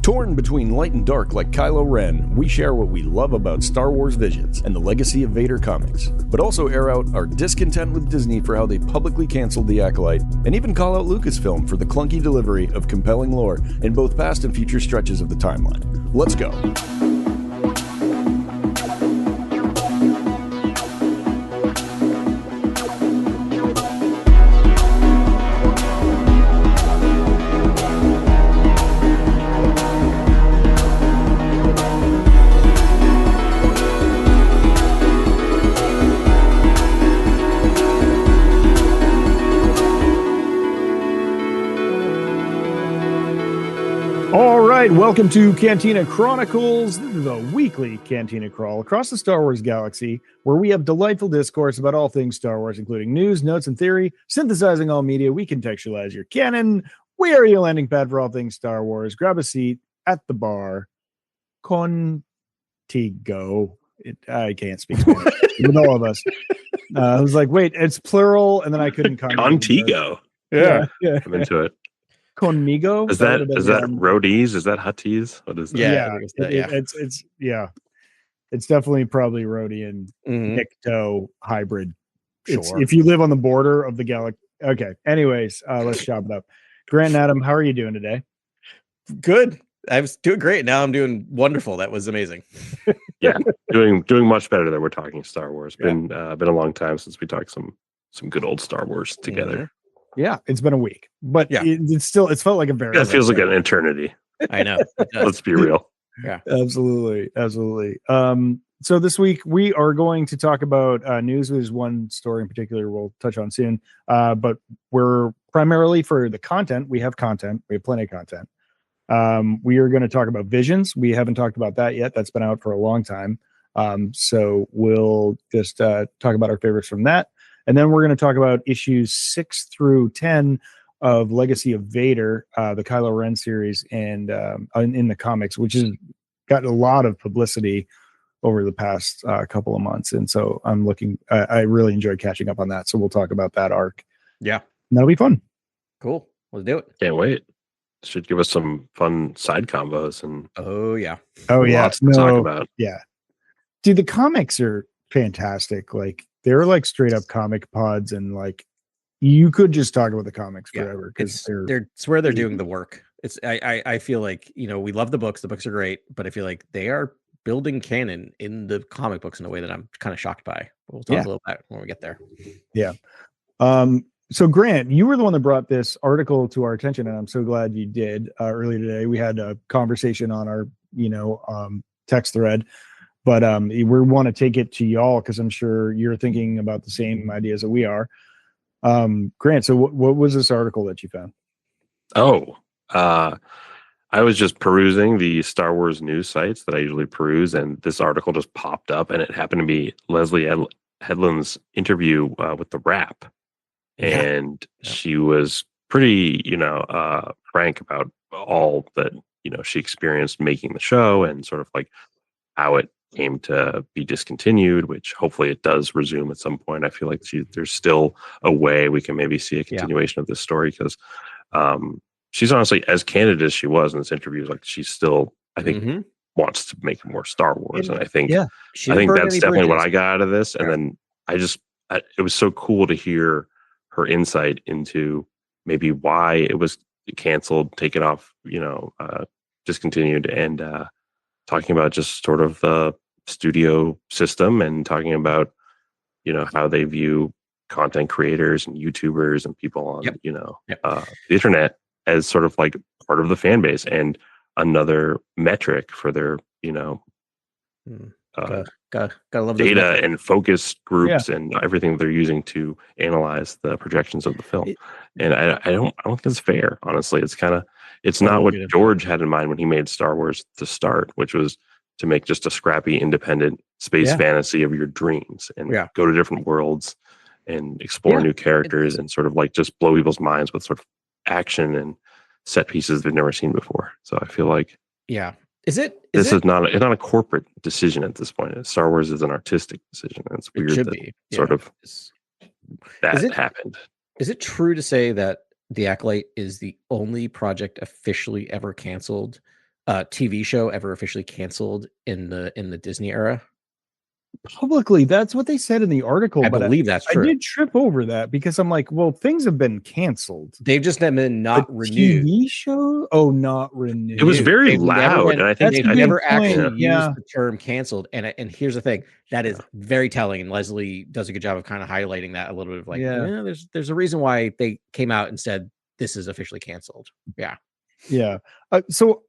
Torn between light and dark like Kylo Ren, we share what we love about Star Wars Visions and the Legacy of Vader comics, but also air out our discontent with Disney for how they publicly canceled the Acolyte, and even call out Lucasfilm for the clunky delivery of compelling lore in both past and future stretches of the timeline. Let's go. All right, welcome to Cantina Chronicles. This is a weekly Cantina crawl across the Star Wars galaxy, where we have delightful discourse about all things Star Wars, including news, notes, and theory. Synthesizing all media, we contextualize your canon. We are your landing pad for all things Star Wars. Grab a seat at the bar. Contigo. I can't speak Spanish with all of us. I was like, wait, it's plural, and then I couldn't come. Contigo. Yeah. I'm into it. Conmigo. Is that roadies? Is that hutties? What is that? It's definitely probably Rhodian Nikto hybrid. Sure. If you live on the border of the galaxy. Okay. Anyways, let's chop it up. Grant and Adam, how are you doing today? Good. I was doing great. Now I'm doing wonderful. That was amazing. Yeah, doing much better than we're talking Star Wars. Been a long time since we talked some good old Star Wars together. Yeah, it's been a week, but it's felt like a very. That feels like an eternity. I know. Let's be real. Yeah, absolutely. So this week we are going to talk about news. There's one story in particular we'll touch on soon, but we're primarily for the content. We have content. We have plenty of content. We are going to talk about Visions. We haven't talked about that yet. That's been out for a long time. So we'll just talk about our favorites from that. And then we're going to talk about issues 6 through 10 of Legacy of Vader, the Kylo Ren series, and in the comics, which has gotten a lot of publicity over the past couple of months. And so I really enjoyed catching up on that. So we'll talk about that arc. Yeah. And that'll be fun. Cool. Let's do it. Can't wait. Should give us some fun side combos and lots to talk about. Yeah. Dude, the comics are fantastic. Like, they're like straight up comic pods, and like you could just talk about the comics forever because it's where they're doing the work. I feel like, we love the books are great, but I feel like they are building canon in the comic books in a way that I'm kind of shocked by. We'll talk a little bit when we get there. Yeah. So Grant, you were the one that brought this article to our attention, and I'm so glad you did. Earlier today we had a conversation on our text thread. But we want to take it to y'all because I'm sure you're thinking about the same ideas that we are. Grant, so what was this article that you found? I was just perusing the Star Wars news sites that I usually peruse, and this article just popped up, and it happened to be Leslie Headland's interview with The Wrap. And she was pretty, frank about all that, she experienced making the show and sort of like how it came to be discontinued, which hopefully it does resume at some point. I feel like there's still a way we can maybe see a continuation of this story, because she's honestly, as candid as she was in this interview, like she's still, I think, wants to make more Star Wars. And I think that's definitely what I got out of this. And then it was so cool to hear her insight into maybe why it was canceled, taken off, discontinued, and talking about just sort of the studio system and talking about, how they view content creators and YouTubers and people on, the internet as sort of like part of the fan base and another metric for their, gotta love data and focus groups and everything they're using to analyze the projections of the film. And I don't think it's fair, honestly. It's not what George had in mind when he made Star Wars to start, which was to make just a scrappy, independent space fantasy of your dreams and go to different worlds and explore new characters and sort of like just blow people's minds with sort of action and set pieces they've never seen before. So I feel like Is it's not a corporate decision at this point. Star Wars is an artistic decision. And it's weird that happened. Is it true to say that The Acolyte is the only project officially ever canceled TV show ever officially canceled in the Disney era? Publicly, that's what they said in the article. I but believe that's I true. did trip over that because I'm like, well, things have been canceled. They've just been not A renewed. TV show? Oh, not renewed. It was very They've never loud, been- and I think they've a good never point, actually yeah. used the term canceled. And here's the thing that is very telling, and Leslie does a good job of kind of highlighting that a little bit of like, Yeah. there's a reason why they came out and said this is officially canceled. Yeah. So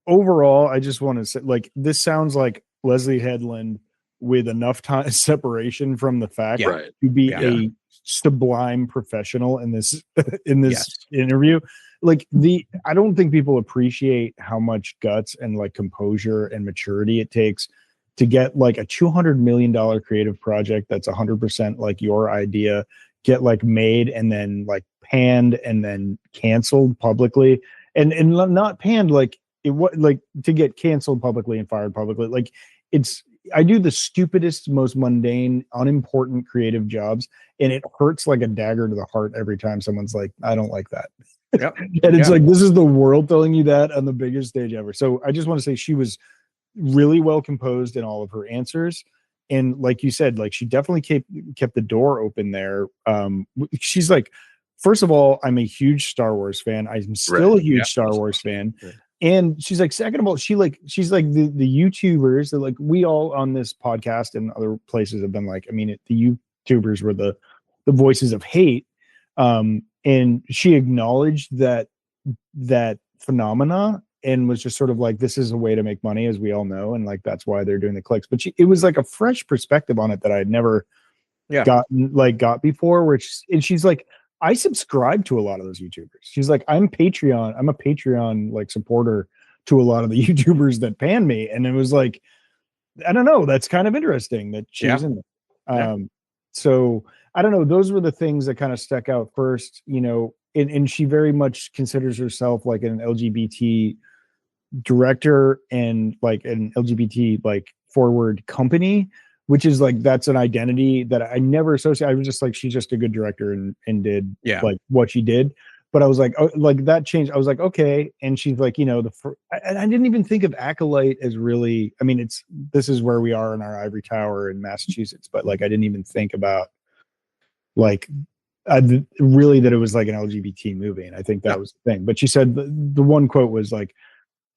overall, I just want to say, like, this sounds like Leslie Headland with enough time separation from the fact Yeah. right. to be Yeah. a sublime professional in this Yes. interview. Like, I don't think people appreciate how much guts and like composure and maturity it takes to get like a $200 million creative project that's 100% like your idea get like made and then like panned and then canceled publicly, and not panned like it was like to get canceled publicly and fired publicly. Like, I do the stupidest, most mundane, unimportant creative jobs, and it hurts like a dagger to the heart every time someone's like, I don't like that. Yep. And it's like, this is the world telling you that on the biggest stage ever. So I just want to say she was really well composed in all of her answers. And like you said, like, she definitely kept the door open there. She's like, first of all, I'm a huge Star Wars fan. I'm still a huge Star Wars fan. Right. And she's like, second of all, she's like the YouTubers that like we all on this podcast and other places have been like, I mean, the YouTubers were the voices of hate. And she acknowledged that phenomena and was just sort of like, this is a way to make money, as we all know. And like, that's why they're doing the clicks. But it was like a fresh perspective on it that I'd never got before, and she's like, I subscribe to a lot of those YouTubers. She's like, I'm a Patreon like supporter to a lot of the YouTubers that pan me. And it was like, I don't know, that's kind of interesting that she's in there. So I don't know, those were the things that kind of stuck out first, and she very much considers herself like an LGBT director and like an LGBT like forward company, which is like, that's an identity that I never associate. I was just like, she's just a good director and did like what she did. But I was like, oh, like that changed. I was like, okay. And she's like, I didn't even think of Acolyte as really, I mean, this is where we are in our ivory tower in Massachusetts, but like, I didn't even think about like really that it was like an LGBT movie. And I think that was the thing. But she said the one quote was like,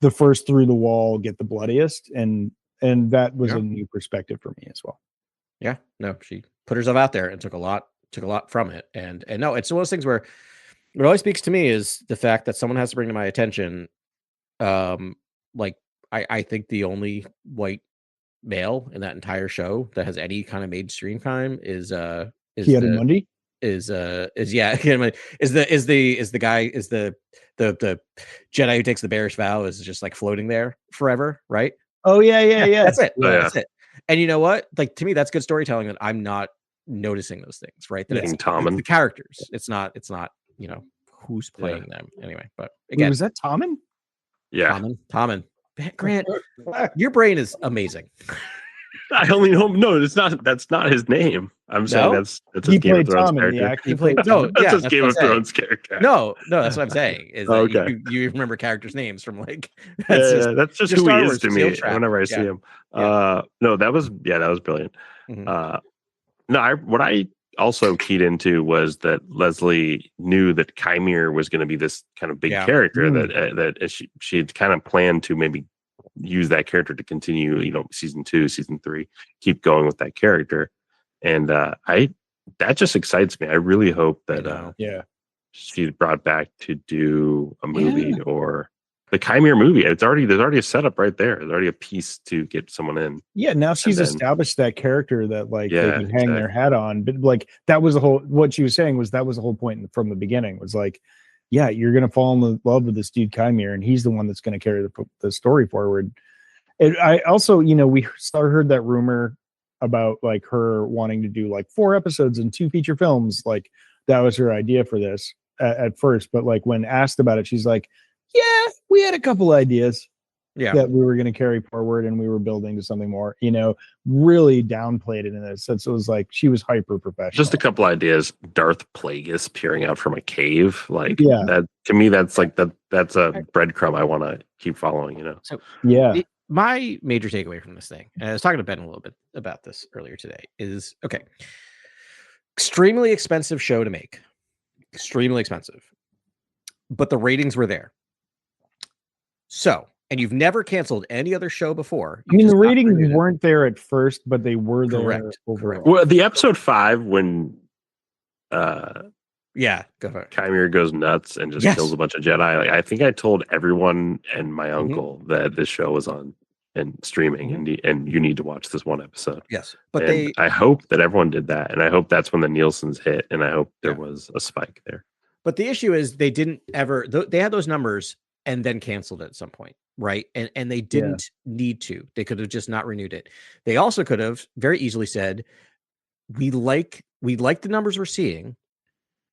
the first through the wall get the bloodiest. And that was a new perspective for me as well. Yeah, no, she put herself out there and took a lot from it. And no, it's one of those things where what always speaks to me is the fact that someone has to bring to my attention. Like I think the only white male in that entire show that has any kind of mainstream time is Keanu Mundy. Is the guy is the Jedi who takes the bearish vow is just like floating there forever, right? Oh yeah. That's it. Yeah. That's it. And you know what? Like, to me, that's good storytelling that I'm not noticing those things, right? That it's the characters. It's not who's playing them anyway. But again, was that Tommen? Yeah, Tommen. Grant, your brain is amazing. I only know. No, that's not his name. I'm saying that's his Game of Thrones character. He played that's his Game of Thrones character. No, that's what I'm saying. Is that okay. you remember characters' names from like that's just who he is to me whenever I see him. Yeah. No, that was brilliant. Mm-hmm. What I also keyed into was that Leslie knew that Chimere was going to be this kind of big character that she had kind of planned to maybe use that character to continue, season 2, season 3, keep going with that character. And that just excites me. I really hope that she's brought back to do a movie or the Chimere movie. There's already a setup right there. There's already a piece to get someone in. Yeah, now she's established that character that like they can hang their hat on. But like that was what she was saying was that was the whole point from the beginning was like, yeah, you're gonna fall in love with this dude Chimere, and he's the one that's gonna carry the story forward. And I also, we heard that rumor about like her wanting to do like 4 episodes and 2 feature films. Like that was her idea for this at first, but like when asked about it, she's like, yeah, we had a couple ideas. that we were going to carry forward and we were building to something more, really downplayed it in a sense. It was like she was hyper professional. Just a couple ideas. Darth Plagueis peering out from a cave. Like Yeah. that to me, that's like that's a breadcrumb I want to keep following, So yeah. My major takeaway from this thing, and I was talking to Ben a little bit about this earlier today, is okay. Extremely expensive show to make. Extremely expensive. But the ratings were there. So, and you've never canceled any other show before. I mean, the ratings weren't there at first, but they were there overall. Correct. Well, the episode 5 when yeah, go for it. Chimera goes nuts and just kills a bunch of Jedi. Like, I think I told everyone and my uncle that this show was on and streaming, and you need to watch this one episode. Yes, but I hope that everyone did that, and I hope that's when the Nielsen's hit, and I hope there was a spike there. But the issue is they didn't ever. They had those numbers and then canceled it at some point, right? And they didn't need to. They could have just not renewed it. They also could have very easily said, "We like the numbers we're seeing.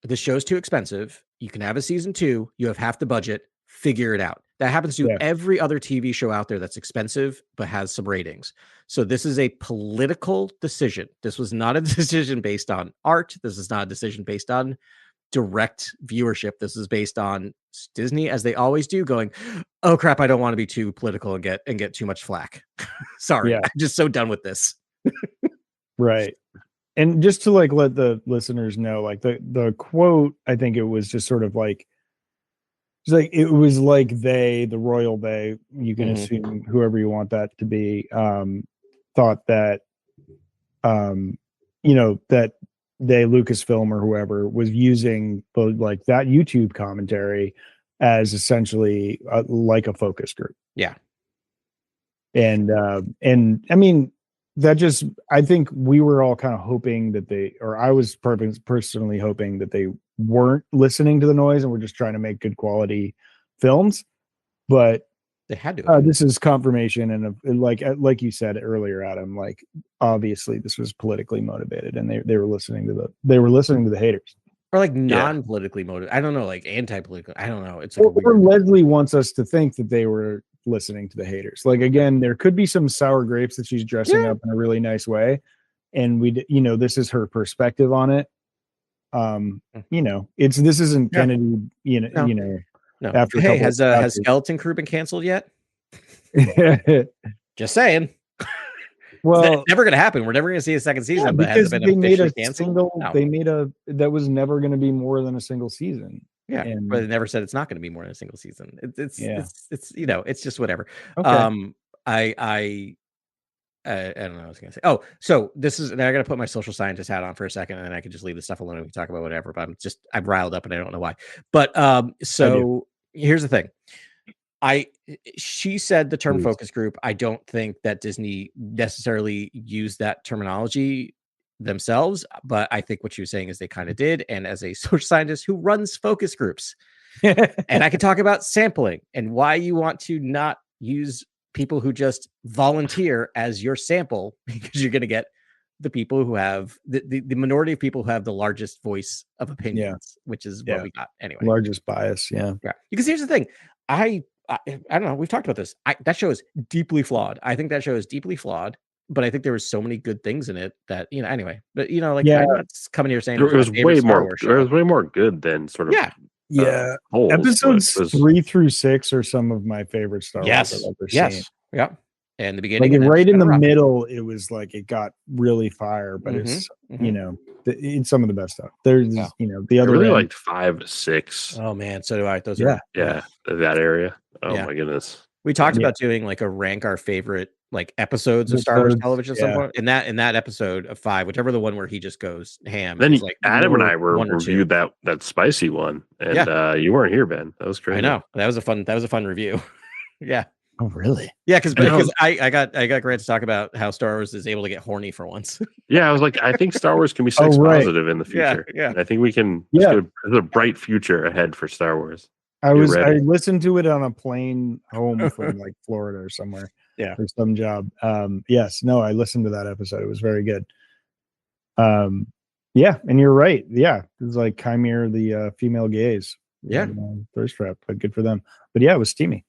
The show's too expensive. You can have a season 2. You have half the budget. Figure it out." That happens to every other TV show out there that's expensive but has some ratings. So this is a political decision. This was not a decision based on art. This is not a decision based on direct viewership. This is based on Disney, as they always do, going, "Oh crap, I don't want to be too political and get too much flack." Sorry, I'm just so done with this. Right. And just to like let the listeners know, like the quote, I think it was just sort of like, it was like the royal they, you can assume whoever you want that to be, thought that, that Lucasfilm or whoever was using like that YouTube commentary as essentially like a focus group. Yeah. And I mean, I think we were all kind of hoping that I was personally hoping that they weren't listening to the noise and we're just trying to make good quality films, but they had to. This is confirmation, and like you said earlier, Adam. Like obviously, this was politically motivated, and they were listening to the haters, or like non-politically motivated. I don't know, like anti-political. I don't know. It's like or Leslie wants us to think that they were listening to the haters. Like again, there could be some sour grapes that she's dressing up in a really nice way, and this is her perspective on it. This isn't Kennedy. No. After has Skeleton Crew been canceled yet? Just saying. Well, it's never going to happen. We're never going to see a second season. But because has it been they made a canceled? They made that was never going to be more than a single season. Yeah, but they never said it's not going to be more than a single season. It's it's just whatever. Okay. I don't know what I was going to say. Oh, so this is, and I got to put my social scientist hat on for a second, and then I can just leave this stuff alone and we can talk about whatever. But I'm riled up and I don't know why. But so here's the thing. She said the term focus group. I don't think that Disney necessarily used that terminology themselves, but I think what she was saying is they kind of did. And as a social scientist who runs focus groups, and I can talk about sampling and why you want to not use people who just volunteer as your sample, because you're going to get the people who have the minority of people who have the largest voice of opinions, which is what we got anyway. Largest bias. Yeah. Because here's the thing. I don't know. We've talked about this. That show is deeply flawed. I think that show is deeply flawed, but I think there was so many good things in it that, anyway, but I'm not coming here saying it was way more good than sort of, episodes 3 through 6 are some in favorite Star Wars I've ever seen. Yeah. And the beginning, like right in the middle, it was like it got really fire, but it's it's some of the best stuff. There's the other. I really liked 5, 6. Oh man, so do I. Those are that area. Oh my goodness. We talked about doing like a rank our favorite like episodes of Star Wars television at some point. In that episode of 5, whichever the one where he just goes ham. Then like Adam and I reviewed that spicy one, and you weren't here, Ben. That was crazy. I know that was a fun review. Yeah. Oh really? Yeah, because I got Grant to talk about how Star Wars is able to get horny for once. Yeah, I was like, I think Star Wars can be sex positive in the future. Yeah. I think we can. There's a bright future ahead for Star Wars. I listened to it on a plane home from like Florida or somewhere. Yeah, for some job. I listened to that episode. It was very good. And you're right. Yeah, it was like Chimera, the female gaze. Yeah, thirst trap, but good for them. But yeah, it was steamy.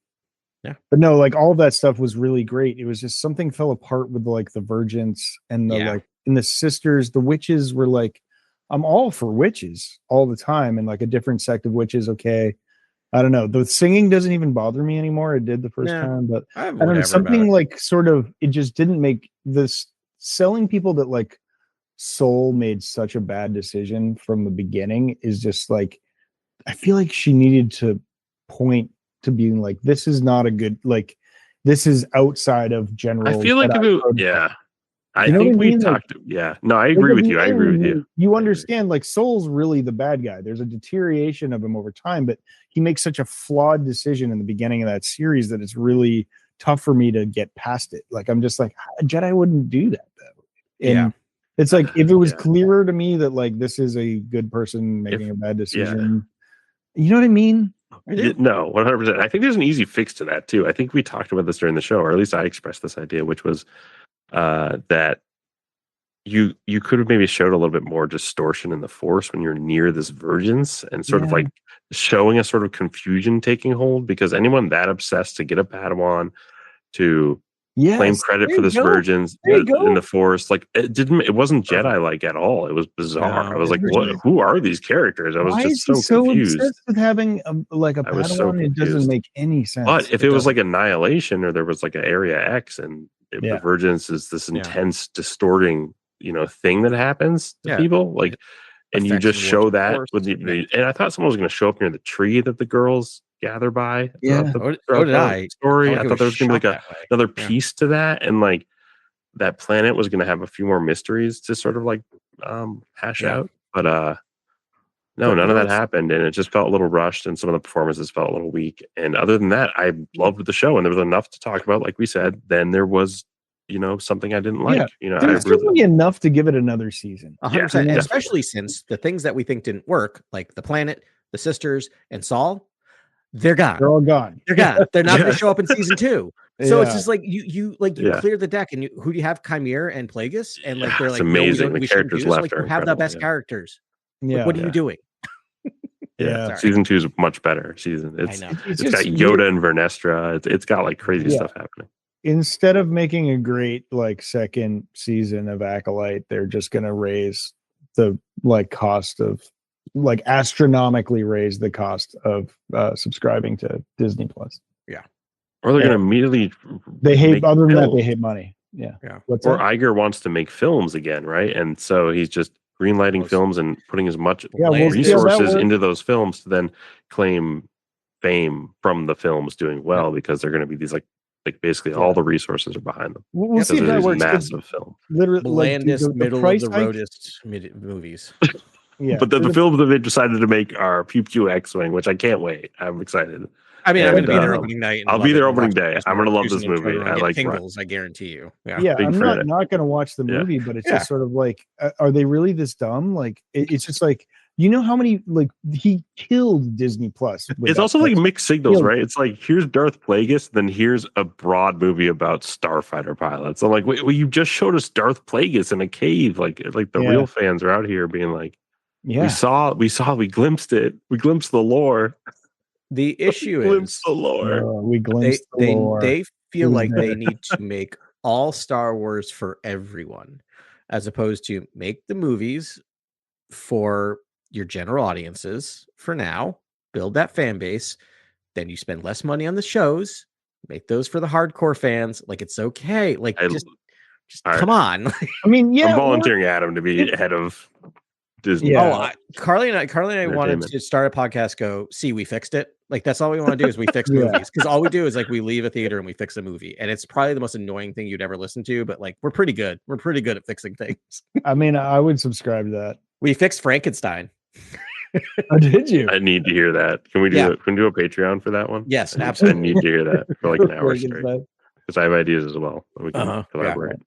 But no, like all of that stuff was really great. It was just something fell apart with like the Virgins and the like, and the sisters. The witches were like, I'm all for witches all the time, and like a different sect of witches. Okay, I don't know. The singing doesn't even bother me anymore. It did the first time, but I don't know. Something like sort of it just didn't make this selling people that like Soul made such a bad decision from the beginning is just like I feel like she needed to point to being like this is not a good like this is outside of general. I feel like I think we talked. No, I agree with you. I agree with you. You understand, like Soul's really the bad guy. There's a deterioration of him over time, but he makes such a flawed decision in the beginning of that series that it's really tough for me to get past it. Like I'm just like a Jedi wouldn't do that though. And it's like if it was clearer to me that like this is a good person making a bad decision. You know what I mean? No, 100%. I think there's an easy fix to that too. I think we talked about this during the show, or at least I expressed this idea, which was that you could have maybe showed a little bit more distortion in the Force when you're near this Virgins and sort of like showing a sort of confusion taking hold, because anyone that obsessed to get a Padawan to claim credit for this Virgins in the Force, like it wasn't Jedi like at all. It was bizarre. I was like, what? Who are these characters? I was just so confused. Obsessed with having a Padawan, it doesn't make any sense. But if it was like Annihilation or there was like an Area X and the Virgins is this intense distorting, thing that happens to people, like, and you just show that with and I thought someone was going to show up near the tree that the girls gather by. Story. I thought there was going to be like another piece to that, and like that planet was going to have a few more mysteries to sort of like hash out. But no, none of that happened, and it just felt a little rushed, and some of the performances felt a little weak. And other than that, I loved the show, and there was enough to talk about. Like we said, then there was something I didn't like. There's really enough to give it another season. 100%, especially since the things that we think didn't work, like the planet, the sisters, and Saul, they're gone. They're all gone. They're gone. They're not going to show up in season 2. So it's just like you clear the deck, and who do you have? Chimera and Plagueis, and like they're like amazing. The characters left. Like, you have the best characters. Yeah. Like, what are you doing? Season 2 is much better season. It's got Yoda and Vernestra. It's got like crazy stuff happening. Instead of making a great like second season of Acolyte, they're just going to raise the like cost of like astronomically raise the cost of subscribing to Disney Plus. Or they're going to immediately they hate money. Or Iger wants to make films again, right? And so he's just greenlighting films and putting as much resources into those films to then claim fame from the films doing well, because they're going to be these like basically all the resources are behind them. We'll see if that works. Massive film, literally blandest, middle of the roadest movies. But the films that they decided to make are Pew Pew X-Wing, which I can't wait. I'm excited. I mean, I'm going to be there opening night. I'll be there opening day. I'm going to love this movie. I like tingles. I guarantee you. I'm not going to watch the movie, but it's just sort of like, are they really this dumb? Like, it's just like, how many like he killed Disney Plus. It's also like mixed signals, right? It's like here's Darth Plagueis, then here's a broad movie about starfighter pilots. I'm like, wait, well, you just showed us Darth Plagueis in a cave. Like the real fans are out here being like, we glimpsed it. We glimpsed the lore. The issue is the lore. We glimpsed the lore. They feel like they need to make all Star Wars for everyone, as opposed to make the movies for your general audiences for now, build that fan base, then you spend less money on the shows, make those for the hardcore fans. Like, it's okay. Like, just come on. I mean, I'm volunteering Adam to be head of Disney. Carly and I wanted to start a podcast. We fixed it. Like, that's all we want to do is we fix movies, because all we do is like we leave a theater and we fix a movie, and it's probably the most annoying thing you'd ever listen to. But like, we're pretty good. We're pretty good at fixing things. I mean, I would subscribe to that. We fixed Frankenstein. Oh, did you? I need to hear that. Can we do Can we do a Patreon for that one? Yes, absolutely. I need to hear that for like an hour straight, because I have ideas as well. We can collaborate.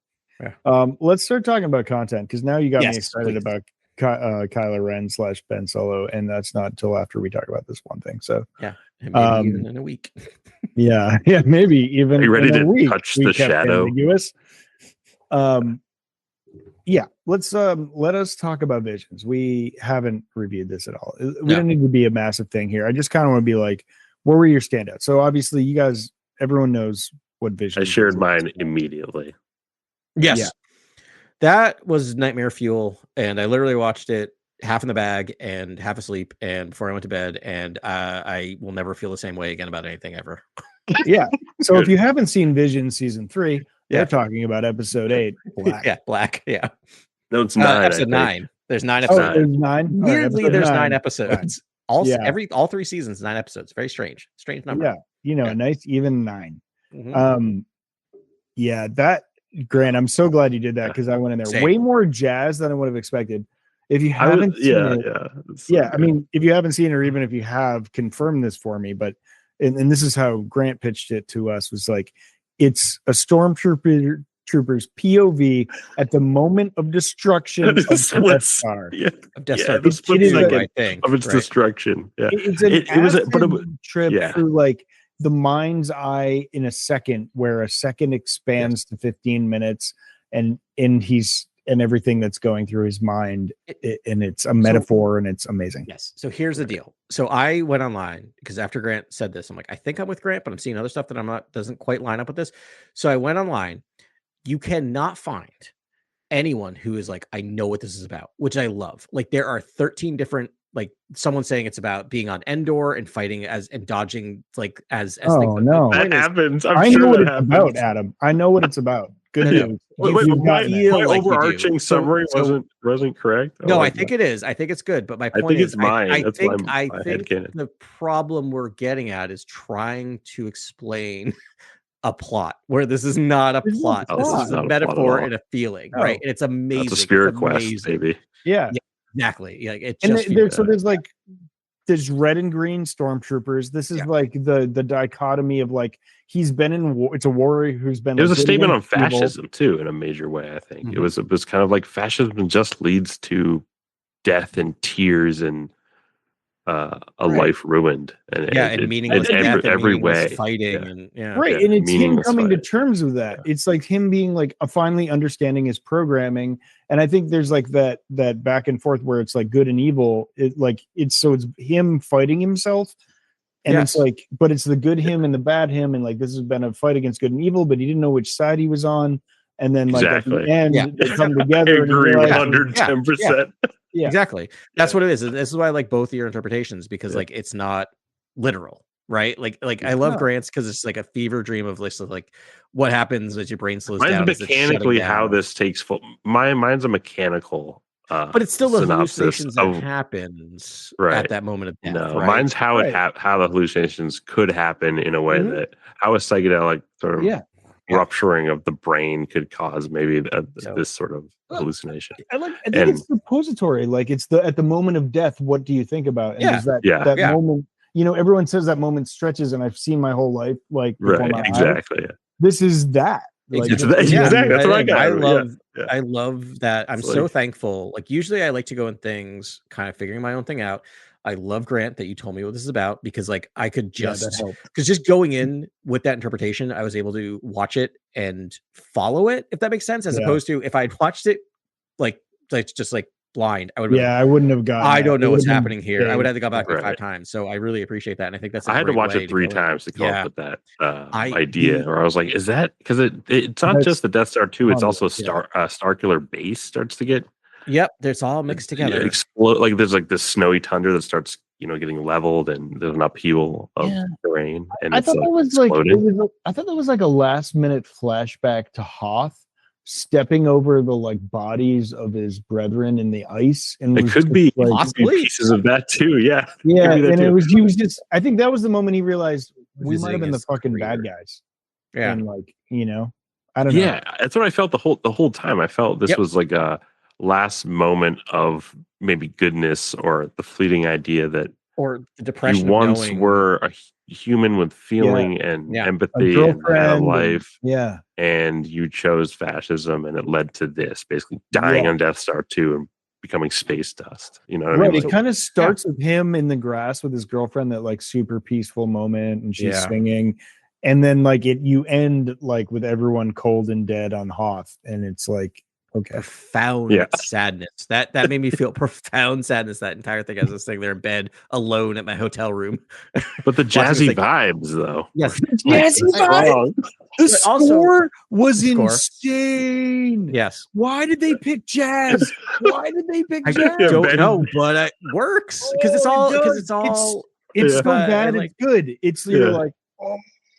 Let's start talking about content, because now you got me excited about Kylo Ren / Ben Solo, and that's not until after we talk about this one thing. So maybe even in a week. Maybe even. Are you ready in a to week, touch the shadow? Ambiguous. Let's let us talk about Visions. We haven't reviewed this at all. We don't need to be a massive thing here. I just kind of want to be like, what were your standouts? So obviously you guys everyone knows what Vision. I shared mine immediately. Yes. Yeah. That was nightmare fuel, and I literally watched it half in the bag and half asleep, and before I went to bed, and I will never feel the same way again about anything ever. Yeah. So if you haven't seen Vision season 3, they're Yeah. talking about episode 8, Black. Yeah, Black. Yeah. No, it's 9. Episode 9. There's 9 Oh, episodes. there's 9. All right, Weirdly, episode there's 9 9. episodes. All 3 seasons, 9 episodes. Very strange. Strange number. Yeah. You know, Yeah. a nice even 9. Mhm. Yeah, that Grant, I'm so glad you did that because I went in there Same. way more jazz than I would have expected. If you haven't seen it, it's so I good. mean, if you haven't seen it, or even if you have, confirm this for me. But and this is how Grant pitched it to us, was like, it's a stormtrooper's POV at the moment of destruction of the Death Star. Yeah, Of Death yeah, Star the being split destroyed, second I think, of its right? destruction. Yeah, It's an it was, but it was, acid trip yeah. through like the mind's eye in a second, where a second expands to 15 minutes, and everything that's going through his mind, and it's a metaphor, and it's amazing. Yes. So here's the deal. So I went online because after Grant said this, I'm like, I think I'm with Grant, but I'm seeing other stuff that doesn't quite line up with this. So I went online. You cannot find anyone who is like, I know what this is about, which I love. Like, there are 13 different, like, someone saying it's about being on Endor and fighting and dodging, like, as Oh, things. no. That happens. I know what it's about, Adam. I know what it's about. Good No, no. news. Wait, You've my gotten it. like you do. overarching summary wasn't correct. No, Oh, I think it is. I think it's good. But my I point think is, it's mine. I That's think my headcanon. the problem we're getting at is trying to explain a plot where this is not a There's no plot. This plot. is Not a a plot at metaphor all. and a feeling, Oh. right? And it's amazing. That's a spirit It's quest, amazing. baby. Yeah. Exactly. Like, it And just so there's like, there's red and green stormtroopers. This is like the dichotomy of like, he's been in war. It's a warrior who's been. It was like, a statement on against evil. fascism too, in a major way. I think Mhm. it was kind of like fascism just leads to death and tears and a life ruined, and and meaningless in death and every meaningless way. fighting, Yeah. and Right, Yeah, and it's him meaningless coming to fight. terms with that. It's like him being like finally understanding his programming, and I think there's like that back and forth where it's like good and evil. It's him fighting himself, and it's like, but it's the good him and the bad him, and like this has been a fight against good and evil, but he didn't know which side he was on, and then like at the end they come together. I agree, and 110%. Yeah. Exactly. That's what it is. And this is why I like both of your interpretations, because like it's not literal, right? Like I love Grant's because it's like a fever dream of like what happens as your brain slows down. Mine's mechanically how this takes mine's a mechanical but it's still the hallucinations that of, happens right. at that moment of death. No, right? mine's how how the hallucinations could happen in a way that how a psychedelic sort of rupturing of the brain could cause maybe this sort of hallucination. I think it's suppository. Like it's at the moment of death. What do you think about? And there's that moment. You know, everyone says that moment stretches, and I've seen my whole life like before my eyes. This is that. Like, exactly. That's what I got. I love that. I'm so thankful. Like usually I like to go in things kind of figuring my own thing out. I love, Grant, that you told me what this is about, because like I could just going in with that interpretation, I was able to watch it and follow it, if that makes sense, as opposed to if I'd watched it like just like blind, I would I wouldn't have gotten I don't know what's happening here. I would have to go back Right. 5 times. So I really appreciate that. And I think that's I had to watch it 3 times to come up with that idea. Or I was like, is that because it's not just the Death Star 2, it's also Starkiller Base starts to get there's all mixed together. Explode, like there's like this snowy tundra that starts, getting leveled, and there's an upheaval of terrain. And I thought that was exploded. I thought that was like a last minute flashback to Hoth stepping over the like bodies of his brethren in the ice, and it could be like, possibly pieces of that too. Yeah, and he was just. I think that was the moment he realized we might have been the fucking bad guys. Yeah, and like I don't know. Yeah, that's what I felt the whole time. I felt this was like a last moment of maybe goodness, or the fleeting idea that or the depression. You once were a human with feeling and empathy and had a life. And you chose fascism, and it led to this, basically dying on Death Star 2 and becoming space dust. You know what I mean? It kind of starts with him in the grass with his girlfriend, that like super peaceful moment, and she's singing. And then like you end like with everyone cold and dead on Hoth, and it's like Okay. profound sadness. That made me feel profound sadness. That entire thing, as I was sitting there in bed alone at my hotel room. But the Watching this jazzy thing. vibes, though. Yes, Jazzy vibe. The But also- score was The score. insane. yes. Why did they pick jazz? Why did they pick I jazz? don't Ben- know, but it works because it's Oh, it all does. It's so bad like, it's good. It's you're Yeah. like, oh,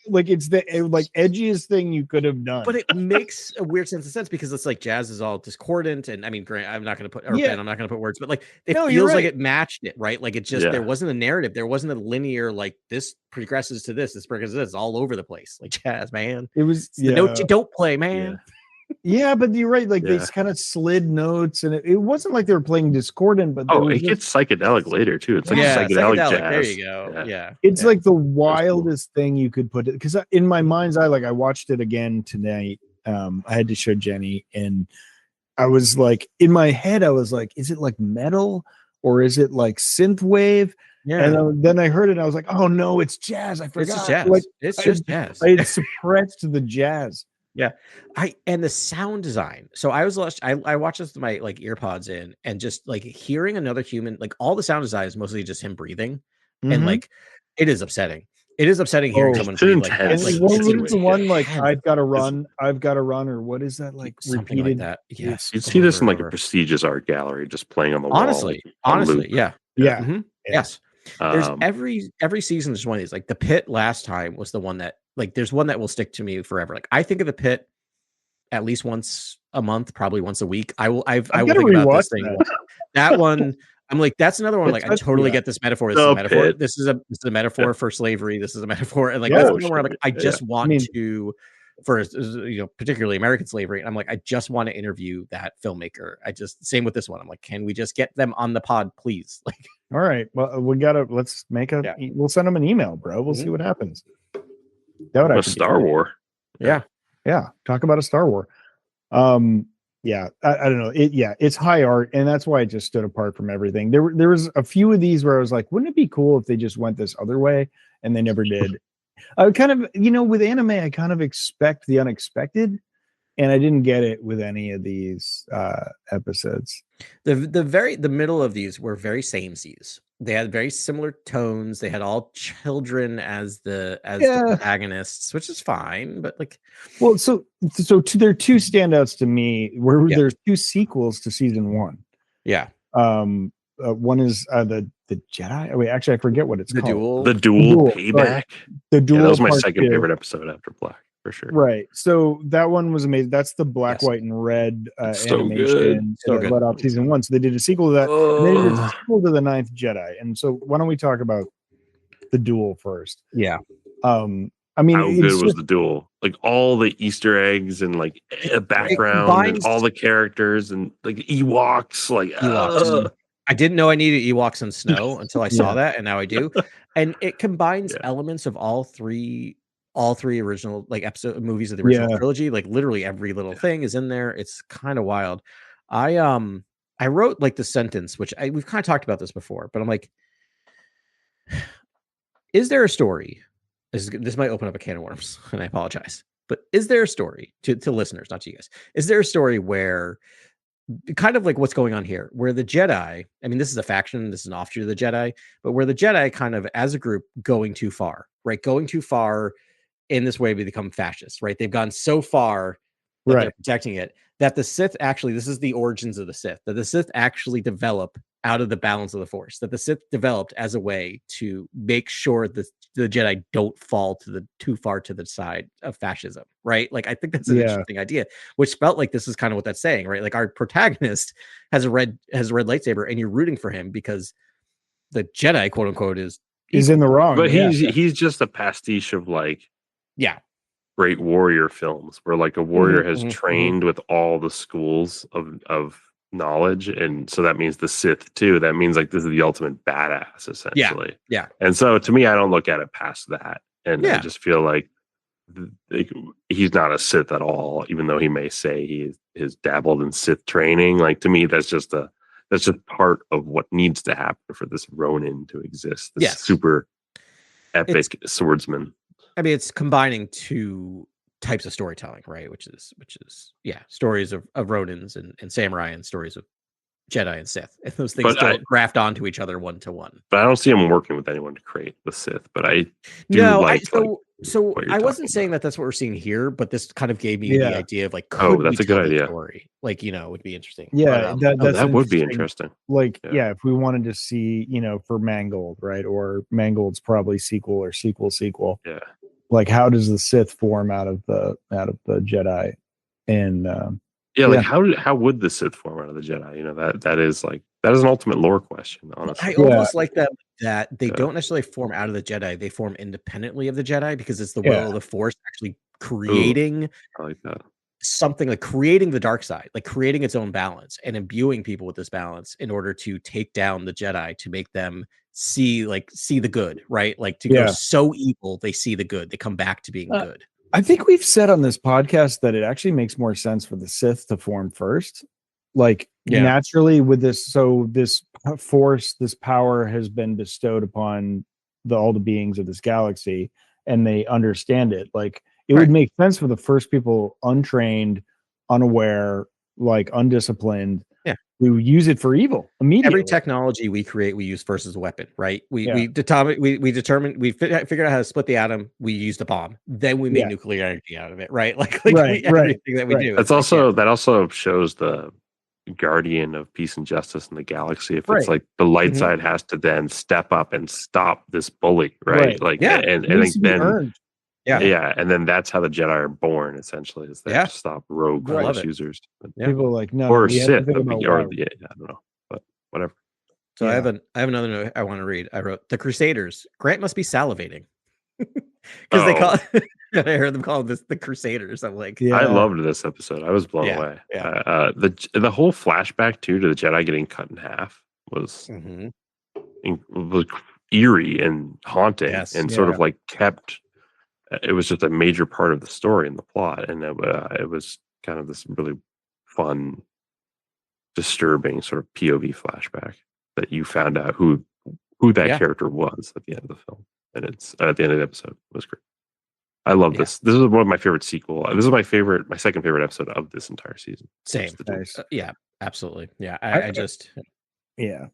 like it's the like edgiest thing you could have done. but it makes a weird sense of sense because it's like jazz is all discordant, and I mean, Grant, I'm not going to put or Yeah. Ben, I'm not going to put words, but like it No, you're feels like right. it matched it, right? Like it just there wasn't a narrative, there wasn't a linear like this progresses to this progresses to this, all over the place, like jazz, man. It was It's the note you don't play, man. Yeah, but you're right. Like they Yeah. kind of slid notes, and it wasn't like they were playing discordant. But there Oh, was it just- gets psychedelic later too. It's like Yeah, psychedelic psychedelic. jazz. There you go. Yeah. it's Yeah. like the cool. wildest thing you could put it. Because in my mind's eye, like I watched it again tonight. I had to show Jenny, and I was like, in my head, I was like, is it like metal or is it like synth wave? Yeah. And then I heard it, and I was like, oh no, it's jazz. I forgot. It's just jazz. Like It's just jazz. I had suppressed the jazz. And the sound design. So I watched this with my like earpods in, and just like hearing another human, like all the sound design is mostly just him breathing, and Mhm. like it is upsetting. It is upsetting hearing Oh, someone it's breathe like intense. that. And Like, what it's was the one like intense. I've got to run, or what is that like something repeated? like that. Yes, You'd see this in like over. a prestigious art gallery, just playing on the wall. honestly, like, on honestly, loop. yeah. Yeah. Mhm. Yeah. Yes. There's Um, every season there's one of these. Like the Pit last time was the one that like there's one that will stick to me forever. Like I think of the Pit at least once a month, probably once a week. I will I've think gotta about rewatch this thing. that. That one, I'm like, that's another one. That Like I touched me totally up. get this metaphor. This is The a metaphor. Pit. This is a metaphor for slavery. This is a metaphor, and like Yeah. that's Oh, another one. Like shit. I just want mean- to, for particularly American slavery. And I'm like, I just want to interview that filmmaker. I just same with this one. I'm like, can we just get them on the pod, please? Like, All right. Well, let's make Yeah. we'll send them an email, bro. We'll see Mhm. what happens. That would a actually be Star great. War. yeah. Yeah. Talk about a Star War. Yeah, I don't know. It's high art, and that's why it just stood apart from everything. There was a few of these where I was like, wouldn't it be cool if they just went this other way? And they never did. I kind of, with anime, I kind of expect the unexpected, and I didn't get it with any of these episodes. The middle of these were very samesies. They had very similar tones. They had all children as the protagonists, which is fine, but like, Well, so there are two standouts to me where Yeah. there's two sequels to season one. yeah, One is the Jedi. Oh, wait, actually, I forget what it's the called. duel. The duel Duel, payback. The Yeah, Duel. that was my Part second 2. favorite episode after Black, for sure. Right. So that one was amazing. That's the black, Yes. white, and red It's so animation good. So that good. led off season one. So they did a sequel to that. And they did a Ugh. sequel to The Ninth Jedi. And so why don't we talk about the duel first? Yeah, I mean, How it's good was just- the duel? Like all the Easter eggs and like a background combines- and all the characters and like Ewoks. Like Ewoks. I didn't know I needed Ewoks and snow until I saw Yeah. that, and now I do. And it combines Yeah. elements of all three original like episode movies of the original Yeah. trilogy. Like literally every little thing is in there. It's kind of wild. I wrote like the sentence, which we've kind of talked about this before, but I'm like, is there a story? This might open up a can of worms, and I apologize. But is there a story to listeners, not to you guys? Is there a story where kind of like what's going on here, where the Jedi, I mean, this is a faction, this is an offshoot of the Jedi, but where the Jedi kind of as a group going too far, right? Going too far in this way, we become fascists, right? They've gone so far that they're Right. protecting it, that the Sith actually, this is the origins of the Sith, that the Sith actually develop out of the balance of the Force, that the Sith developed as a way to make sure that the Jedi don't fall too far to the side of fascism, right? Like, I think that's an Yeah. interesting idea, which felt like this is kind of what that's saying, right? Like our protagonist has a red lightsaber, and you're rooting for him because the Jedi, quote unquote, is in the wrong. But yeah. he's just a pastiche of like yeah, great warrior films where like a warrior has mhm, trained with all the schools of knowledge, and so that means the Sith too. That means like this is the ultimate badass essentially. yeah. And so to me, I don't look at it past that, and I Yeah. just feel like he's not a Sith at all, even though he may say he has dabbled in Sith training. Like to me, that's just part of what needs to happen for this Ronin to exist. This Yes. super epic swordsman. I mean, it's combining two types of storytelling, right? Which is stories of Ronins and samurai and stories of Jedi and Sith. And those things don't graft onto each other one to one. But I don't see him working with anyone to create the Sith. But I do So I wasn't saying that that's what we're seeing here, but this kind of gave me the idea of like, that's a good idea. Story? Like, it would be interesting. Yeah, that would be interesting. Like, if we wanted to see, for Mangold, right? Or Mangold's probably sequel or sequel. Yeah. Like, how does the Sith form out of the Jedi? And how would the Sith form out of the Jedi? That is an ultimate lore question, honestly. I almost like that they don't necessarily form out of the Jedi; they form independently of the Jedi because it's the will of the Force actually creating. I like that. Something like creating the dark side, like creating its own balance and imbuing people with this balance in order to take down the Jedi, to make them see the good, right? Like to go so evil, they see the good, they come back to being good. I think we've said on this podcast that it actually makes more sense for the Sith to form first. Like naturally with this, so this force, this power has been bestowed upon all the beings of this galaxy, and they understand it. Like it would make sense for the first people untrained, unaware, like undisciplined. Yeah. We use it for evil immediately. Every technology we create, we use first as a weapon, right? We figured out how to split the atom. We used a bomb. Then we made nuclear energy out of it, right? Everything that we do. That also shows the guardian of peace and justice in the galaxy. If it's like the light side has to then step up and stop this bully, right? And then earned. And then that's how the Jedi are born. Essentially, is they have to stop rogue force users. People are like no, or Sith, I don't know, but whatever. So I have another note I want to read. I wrote the Crusaders. Grant must be salivating because they call. I heard them calling this the Crusaders. I'm like, I loved this episode. I was blown away. The whole flashback to the Jedi getting cut in half was eerie and haunting, and sort of like kept. It was just a major part of the story and the plot, and it was kind of this really fun, disturbing sort of POV flashback that you found out who that character was at the end of the film, and it's at the end of the episode. It was great. I love this. This is one of my favorite sequel. This is my second favorite episode of this entire season. Same. Absolutely. Yeah. I just. Yeah.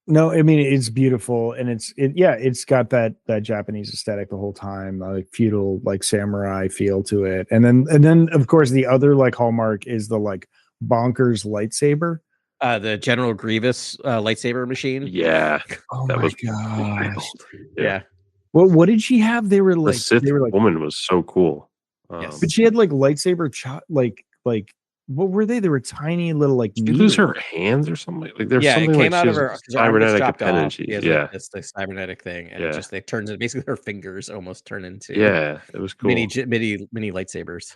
No, I mean it's beautiful, and it's got that Japanese aesthetic the whole time, like feudal, like samurai feel to it, and then of course the other like hallmark is the like bonkers lightsaber, the General Grievous lightsaber machine. Yeah, oh my god, yeah. Well, what did she have? They were like the Sith woman was so cool. But she had like lightsaber like what were they? They were tiny little like. Did she lose her hands or something? Like there's something it came like out of her cybernetic appendage. It's the cybernetic thing, and it turns into basically her fingers almost turn into it was cool mini lightsabers.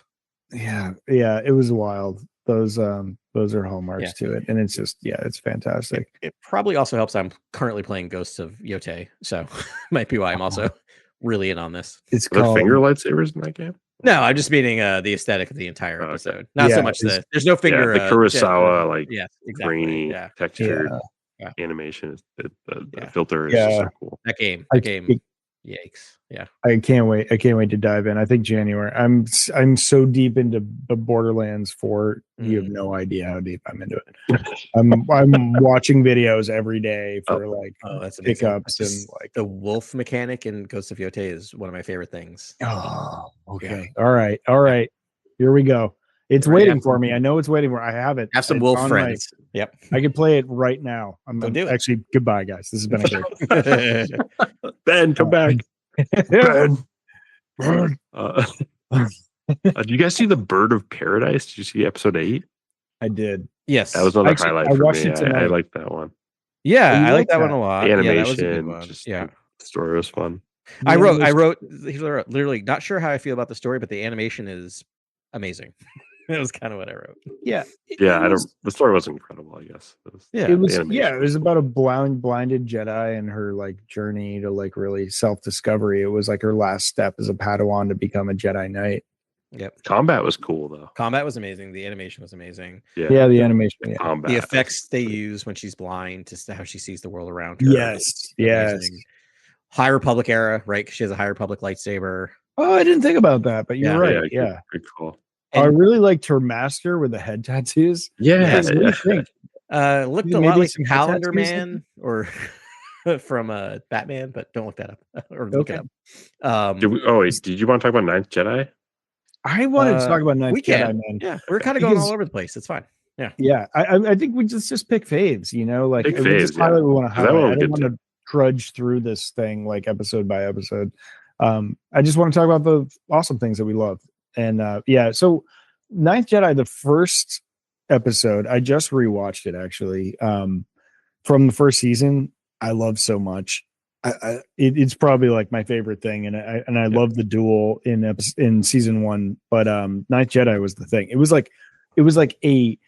Yeah, it was wild. Those are hallmarks to it, and it's just it's fantastic. It probably also helps I'm currently playing Ghosts of Yote, so might be why I'm also really in on this. It's called finger lightsabers in that game. No, I'm just meaning the aesthetic of the entire episode. Not so much there's no finger. The Kurosawa grainy textured animation. The filter is just so cool. That game. Yikes! Yeah, I can't wait to dive in. I think January. I'm so deep into the Borderlands 4. You have no idea how deep I'm into it. I'm watching videos every day for that's pickups and like the wolf mechanic in Ghost of Yote is one of my favorite things. Oh, okay. All right. Here we go. It's waiting for me. I know it's waiting for. I have it. Have some wolf friends. Yep. I can play it right now. I'm do it. Actually, goodbye, guys. This has been a great. Ben, come back. Ben. Did you guys see the Bird of Paradise? Did you see episode 8? I did. Yes. That was another highlight for me. I liked that one. Yeah, I like that one a lot. The animation, the story was fun. I wrote literally not sure how I feel about the story, but the animation is amazing. That was kind of what I wrote. Yeah. The story was incredible, I guess. It was about a blinded Jedi and her like journey to like really self-discovery. It was like her last step as a Padawan to become a Jedi Knight. Yep. Combat was cool though. Combat was amazing. The animation was amazing. Yeah, the animation. Combat. The effects they use when she's blind to how she sees the world around her. Yes. High Republic era, right? Because she has a High Republic lightsaber. Oh, I didn't think about that, but you're Yeah. right. Yeah. Good call. I And- really liked her master with the head tattoos. Yeah, What do you think? Looked You a made lot like these the some head Calendar tattoos, Man or from Batman, but don't look that up or look Okay. it up. Did you want to talk about Ninth Jedi? I wanted to talk about Ninth we can. Jedi, man. Yeah, we're kind of going Because- all over the place. It's fine. Yeah. Yeah, I think we just pick faves, you know, like Pick we just faves, yeah. highlight what we want to 'Cause that one highlight. I we don't get want to trudge through this thing like episode by episode. I just want to talk about the awesome things that we love. And yeah, so Ninth Jedi, the first episode, I just rewatched it actually. From the first season, I love so much. It's probably like my favorite thing, and I love the duel in season one. But Ninth Jedi was the thing. It was like a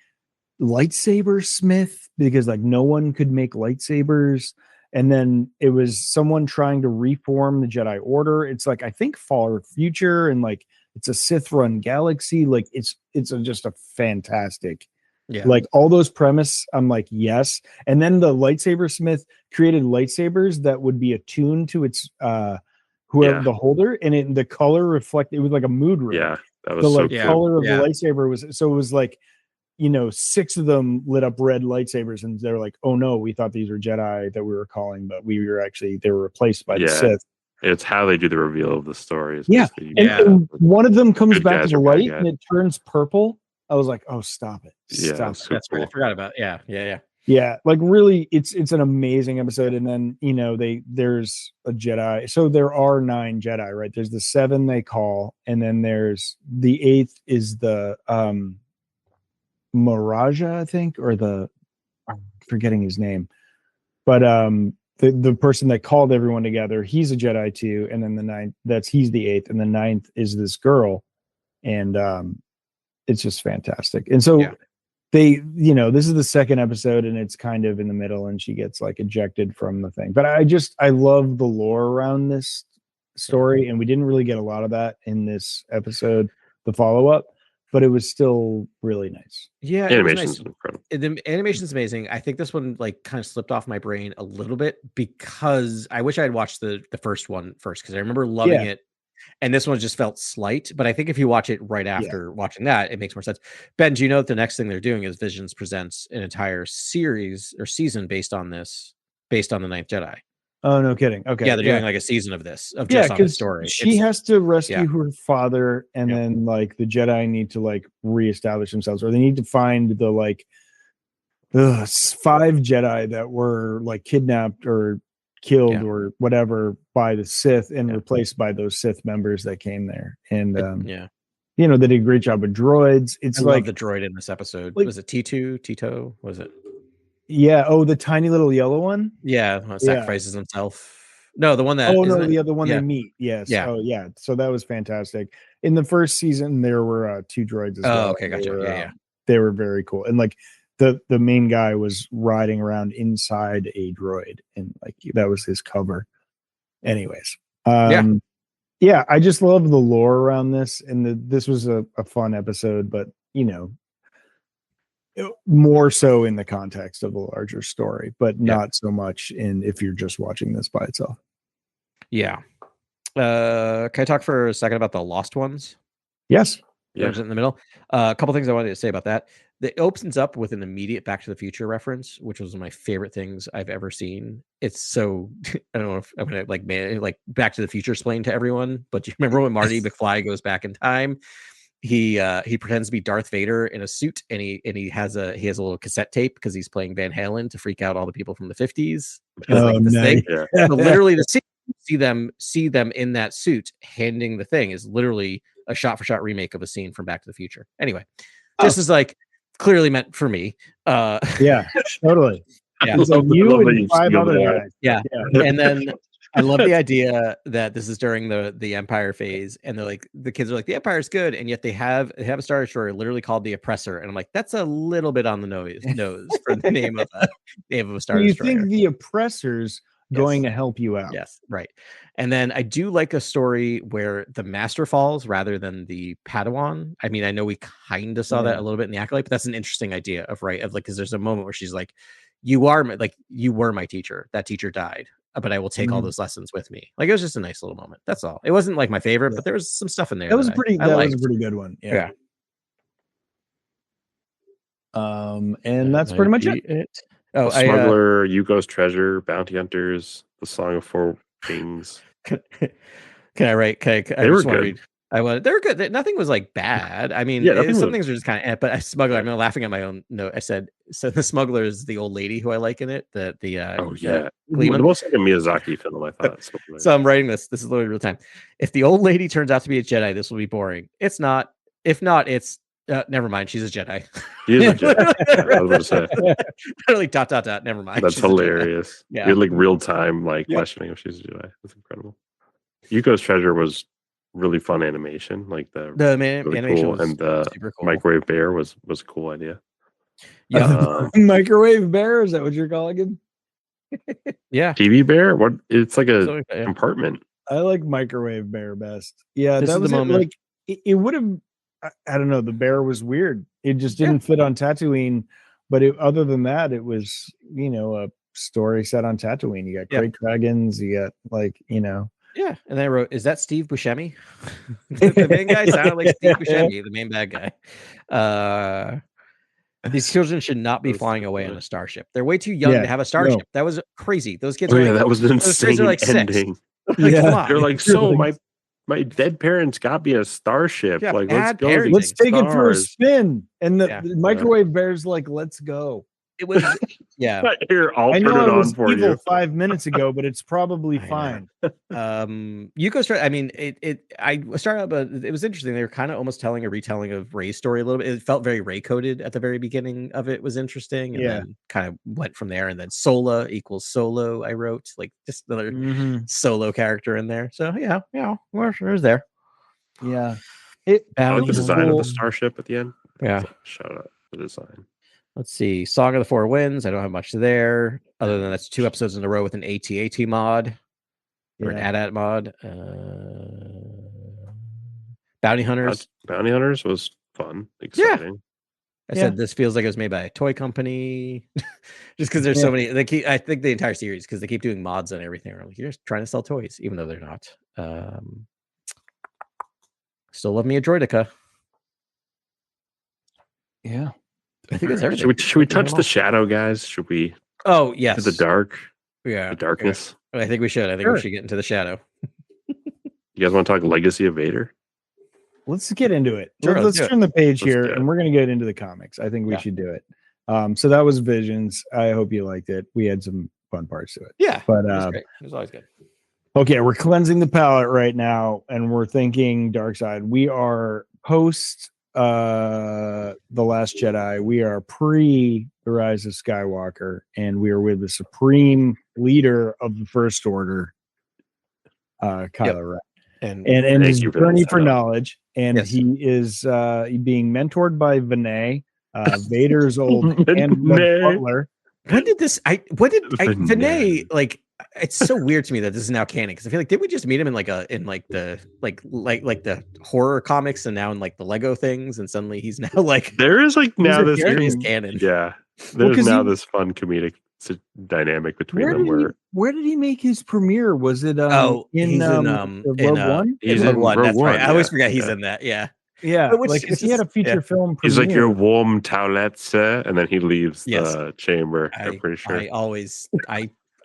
lightsaber smith because like no one could make lightsabers, and then it was someone trying to reform the Jedi Order. It's like I think far future, and like it's a Sith run galaxy. Like it's just a fantastic. Yeah. Like all those premise, I'm like, yes. And then the lightsaber smith created lightsabers that would be attuned to its whoever the holder, and the color reflected. It was like a mood ring. Yeah, that was The so like cool. color of Yeah. the lightsaber was so it was like, you know, 6 of them lit up red lightsabers, and they're like, oh no, we thought these were Jedi that we were calling, but they were replaced by the Sith. It's how they do the reveal of the stories. Yeah. And one of them comes Good back to guys the or bad light guys. and it turns purple. I was like, oh, stop it. Yeah, Stop it. so That's right. I cool. forgot about yeah. Yeah, like really, it's an amazing episode. And then, you know, there's a Jedi. So there are 9 Jedi, right? There's the 7 they call, and then there's the 8th is the Maraja, I think, or I'm forgetting his name. But the person that called everyone together, he's a Jedi too. And then the 9th, he's the 8th, and the 9th is this girl, and it's just fantastic. And so they, you know, this is the second episode, and it's kind of in the middle, and she gets like ejected from the thing. But I love the lore around this story, and we didn't really get a lot of that in this episode, the follow-up, but it was still really nice. Yeah, Animation's incredible. The animation's amazing. I think this one like kind of slipped off my brain a little bit because I wish I had watched the first one first, because I remember loving it. And this one just felt slight, but I think if you watch it right after watching that, it makes more sense. Ben, do you know that the next thing they're doing is Visions presents an entire series or season based on the Ninth Jedi? Oh, no kidding. Okay. Yeah, they're doing like a season of this, of just on the story. She has to rescue her father, and then like the Jedi need to like reestablish themselves, or they need to find the like 5 Jedi that were like kidnapped or killed or whatever by the Sith and replaced by those Sith members that came there. And you know, they did a great job with droids. It's I like love the droid in this episode. Like, was it T2? Tito? Was it? Yeah. Oh, the tiny little yellow one. Yeah, sacrifices himself. No, the one that. Oh no, the other one they meet. Yes. Yeah. Oh yeah. So that was fantastic. In the first season, there were 2 droids as well. Oh, okay, gotcha. They were very cool, and like the main guy was riding around inside a droid, and like that was his cover. Anyways, yeah, I just love the lore around this, and this was a fun episode, but you know, more so in the context of the larger story, but not so much in if you're just watching this by itself. Yeah. Can I talk for a second about the Lost Ones? Yes. Yeah. In the middle. A couple things I wanted to say about that. It opens up with an immediate Back to the Future reference, which was one of my favorite things I've ever seen. It's so I don't know if I'm gonna like Back to the Future explain to everyone, but do you remember when Marty McFly goes back in time? He pretends to be Darth Vader in a suit, and he has a little cassette tape because he's playing Van Halen to freak out all the people from the 50s. Nice. So literally the scene, see them in that suit handing the thing is literally a shot-for-shot remake of a scene from Back to the Future. Anyway, just as like clearly meant for me. Yeah, totally. Yeah. It's like you and 5 other guys. Yeah. And then I love the idea that this is during the Empire phase, and they're like, the kids are like, the Empire is good, and yet they have a Star Destroyer literally called the Oppressor, and I'm like, that's a little bit on the nose for the name of a Star Destroyer. You think the Oppressor's going to help you out? Yes, right. And then I do like a story where the Master falls rather than the Padawan. I mean, I know we kind of saw that a little bit in the Acolyte, but that's an interesting idea of like, because there's a moment where she's like, you were my teacher. That teacher died. but I will take all those lessons with me. Like, it was just a nice little moment. That's all. It wasn't like my favorite, but there was some stuff in there That was a I pretty good one. Yeah. And that's pretty much it. Oh, Smuggler, Yugo's Treasure, Bounty Hunters, The Song of Four Wings. Can I write? I they were good. Read. They were good. Nothing was like bad. I mean, some things are just kind of. But Smuggler, I'm laughing at my own note. I said, so the Smuggler is the old lady who I like in it. The most like a Miyazaki film, I thought. So I'm writing this. This is literally real time. If the old lady turns out to be a Jedi, this will be boring. It's not. If not, it's. Never mind. She's a Jedi. She is a Jedi. I was about to say. Literally ... Never mind. That's hilarious. Yeah. You're like real time, questioning if she's a Jedi. That's incredible. Yuko's Treasure was really fun animation. Like the animation cool, was and the super cool. microwave bear was a cool idea. Yeah. Microwave bear, is that what you're calling him? Yeah. TV bear? What? It's like a compartment. I like microwave bear best. Yeah, this that was the moment. Like it would have. I don't know. The bear was weird. It just didn't fit on Tatooine. But other than that, it was a story set on Tatooine. You got great dragons. You got Yeah, and then I wrote, "Is that Steve Buscemi?" The main guy sounded like Steve Buscemi, the main bad guy. These children should not be flying away on a starship. They're way too young to have a starship. That was crazy. Those kids. That was an insane ending. They're like, so my dead parents got me a starship. Yeah, like, let's take it for a spin. And the microwave bear's like, let's go. It was, Here, I'll turn it on for you. 5 minutes ago, but it's probably fine. Yuko's. I mean, I started out, but it was interesting. They were kind of almost telling a retelling of Rey's story a little bit. It felt very Rey coded at the very beginning of it. Was interesting, and then kind of went from there. And then Sola equals Solo. I wrote like just another Solo character in there. So where's there? Yeah, I like the design of the starship at the end. Yeah, shout out the design. Let's see. Song of the Four Winds. I don't have much there, other than that's 2 episodes in a row with an AT-AT mod or an AT-AT mod. Bounty Hunters. Bounty Hunters was fun, exciting. I said this feels like it was made by a toy company, just because there's so many. I think the entire series, because they keep doing mods on everything. I'm like, you're just trying to sell toys, even though they're not. Still love me a Droidica. Yeah. I think that's everything. Should we touch the shadow, guys? Should we? Oh, yes. The dark. Yeah. The darkness. Yeah. I think we should. I think we should get into the shadow. You guys want to talk Legacy of Vader? Let's get into it. Sure, let's turn the page here, and we're going to get into the comics. I think we should do it. So that was Visions. I hope you liked it. We had some fun parts to it. Yeah. But it was great. It was always good. Okay, we're cleansing the palate right now, and we're thinking Dark Side. We are post The Last Jedi. We are pre The Rise of Skywalker, and we are with the supreme leader of the First Order, Kylo Ren. And his journey for knowledge, and he is being mentored by Vinay, Vader's old butler. Vinay, like, it's so weird to me that this is now canon, because I feel like, did we just meet him in the horror comics, and now in like the Lego things, and suddenly he's now like, there is like now this canon. Yeah, there's now this fun comedic dynamic between them. Where did he make his premiere? Was it Rogue One? He's in Rogue One. That's One, right. I always forget he's in that. Yeah. Yeah, like if he had a feature film premiere. He's like, your warm toilet, sir, and then he leaves the chamber. I'm pretty sure.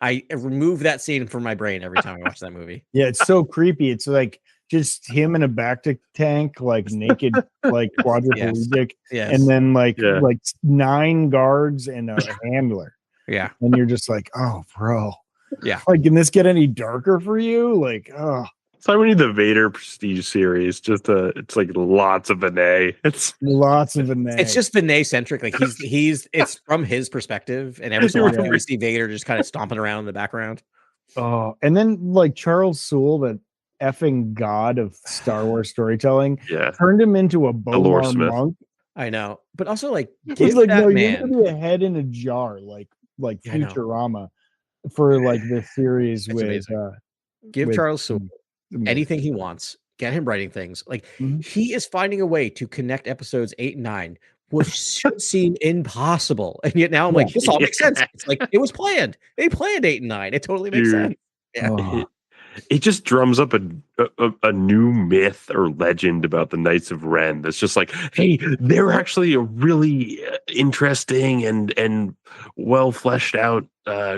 I remove that scene from my brain every time I watch that movie. Yeah, it's so creepy. It's like just him in a Bacta tank, like naked, like quadriplegic, and then like 9 guards and a handler. Yeah, and you're just like, oh, bro. Yeah, like, can this get any darker for you? Like, oh. So we need the Vader Prestige series. It's like lots of Vinay. It's lots of Vinay. It's just Vinay centric. Like it's from his perspective, and every so often we see Vader just kind of stomping around in the background. Oh, and then like Charles Soule, that effing god of Star Wars storytelling, turned him into a Bomar monk. I know, but also like, he's like, no, you're gonna be a head in a jar, like Futurama, for like this series with. Give Charles Soule anything he wants. Get him writing things. Like he is finding a way to connect episodes 8 and 9 should seem impossible, and yet now I'm like, this all makes sense. It's like it was planned. They planned 8 and 9. It totally makes sense. Yeah. It just drums up a new myth or legend about the Knights of Ren. That's just like, hey, they're actually a really interesting and well fleshed out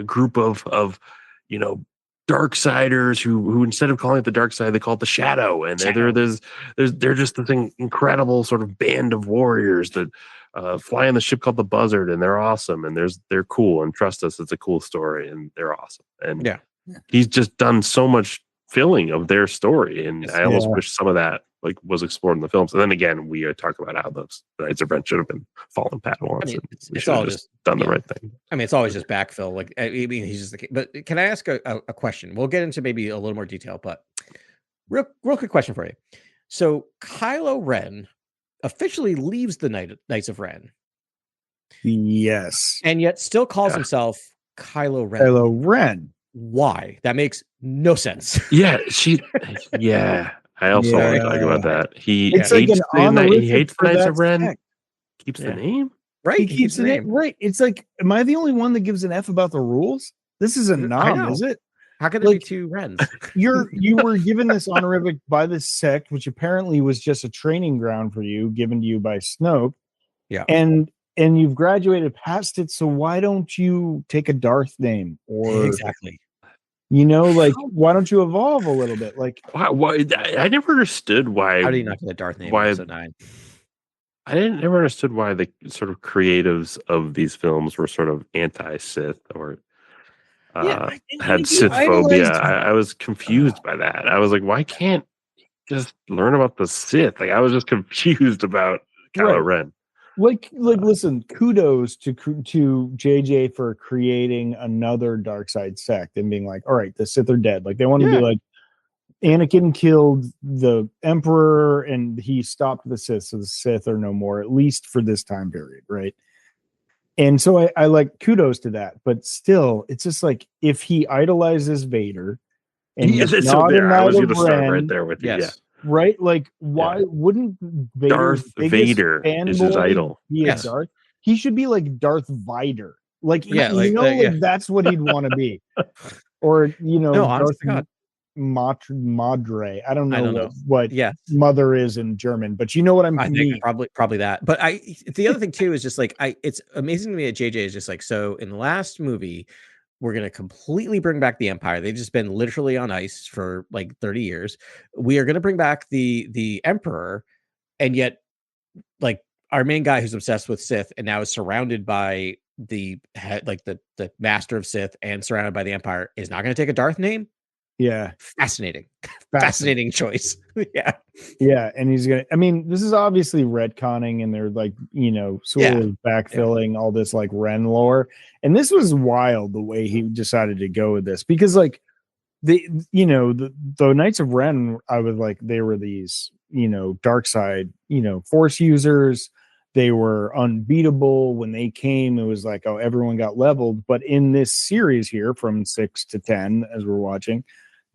group of Darksiders who instead of calling it the dark side, they call it the shadow, and they're just this incredible sort of band of warriors that fly on the ship called the Buzzard, and they're awesome, and they're cool, and trust us, it's a cool story, and they're awesome, and he's just done so much filling of their story, and I almost wish some of that was explored in the films. And then again, we talk about how the Knights of Ren should have been fallen Padawans. I mean, it's all just done the right thing. I mean, it's always just backfill. Like, I mean, he's just but can I ask a question? We'll get into maybe a little more detail, but real quick question for you. So Kylo Ren officially leaves the Knights of Ren. Yes. And yet still calls himself Kylo Ren. Kylo Ren. Why? That makes no sense. Yeah, I also want to talk about that. He hates the Knights of Ren. Keeps the name? Right. He keeps the name. Right. It's like, am I the only one that gives an F about the rules? This is a nom, is it? How could there be two Rens? You were given this honorific by the sect, which apparently was just a training ground for you, given to you by Snoke. Yeah. And you've graduated past it, so why don't you take a Darth name? Or exactly. Why don't you evolve a little bit? Like, why I never understood why. How do you not get a Darth name? Why? Episode 9? I never understood why the sort of creatives of these films were sort of anti-Sith or had Sith phobia. I was confused by that. I was like, why can't you just learn about the Sith? Like, I was just confused about Kylo Ren. Listen, kudos to JJ for creating another dark side sect and being like, all right, the Sith are dead. Like, they want to be like, Anakin killed the Emperor and he stopped the Sith, so the Sith are no more, at least for this time period, right? And so I like kudos to that, but still, it's just like, if he idolizes Vader and he's not a Knight of Ren, right there with you. Yeah. Right? Like, why wouldn't Darth Vader is his idol? Darth? He should be like Darth Vader. Like, that's what he'd want to be. Or, Darth Madre. I don't know what mother is in German, but you know what I mean. I think probably that. But the other thing too is just like, it's amazing to me that JJ is just like, so in the last movie, we're going to completely bring back the Empire. They've just been literally on ice for like 30 years. We are going to bring back the Emperor. And yet, like, our main guy who's obsessed with Sith and now is surrounded by the head, like the master of Sith, and surrounded by the Empire, is not going to take a Darth name. Yeah. Fascinating choice. Yeah. And he's going to, I mean, this is obviously retconning, and they're like, sort of backfilling all this like Ren lore. And this was wild the way he decided to go with this, because like the Knights of Ren, I was like, they were these, dark side, Force users. They were unbeatable. When they came, it was like, oh, everyone got leveled. But in this series here, from 6 to 10, as we're watching,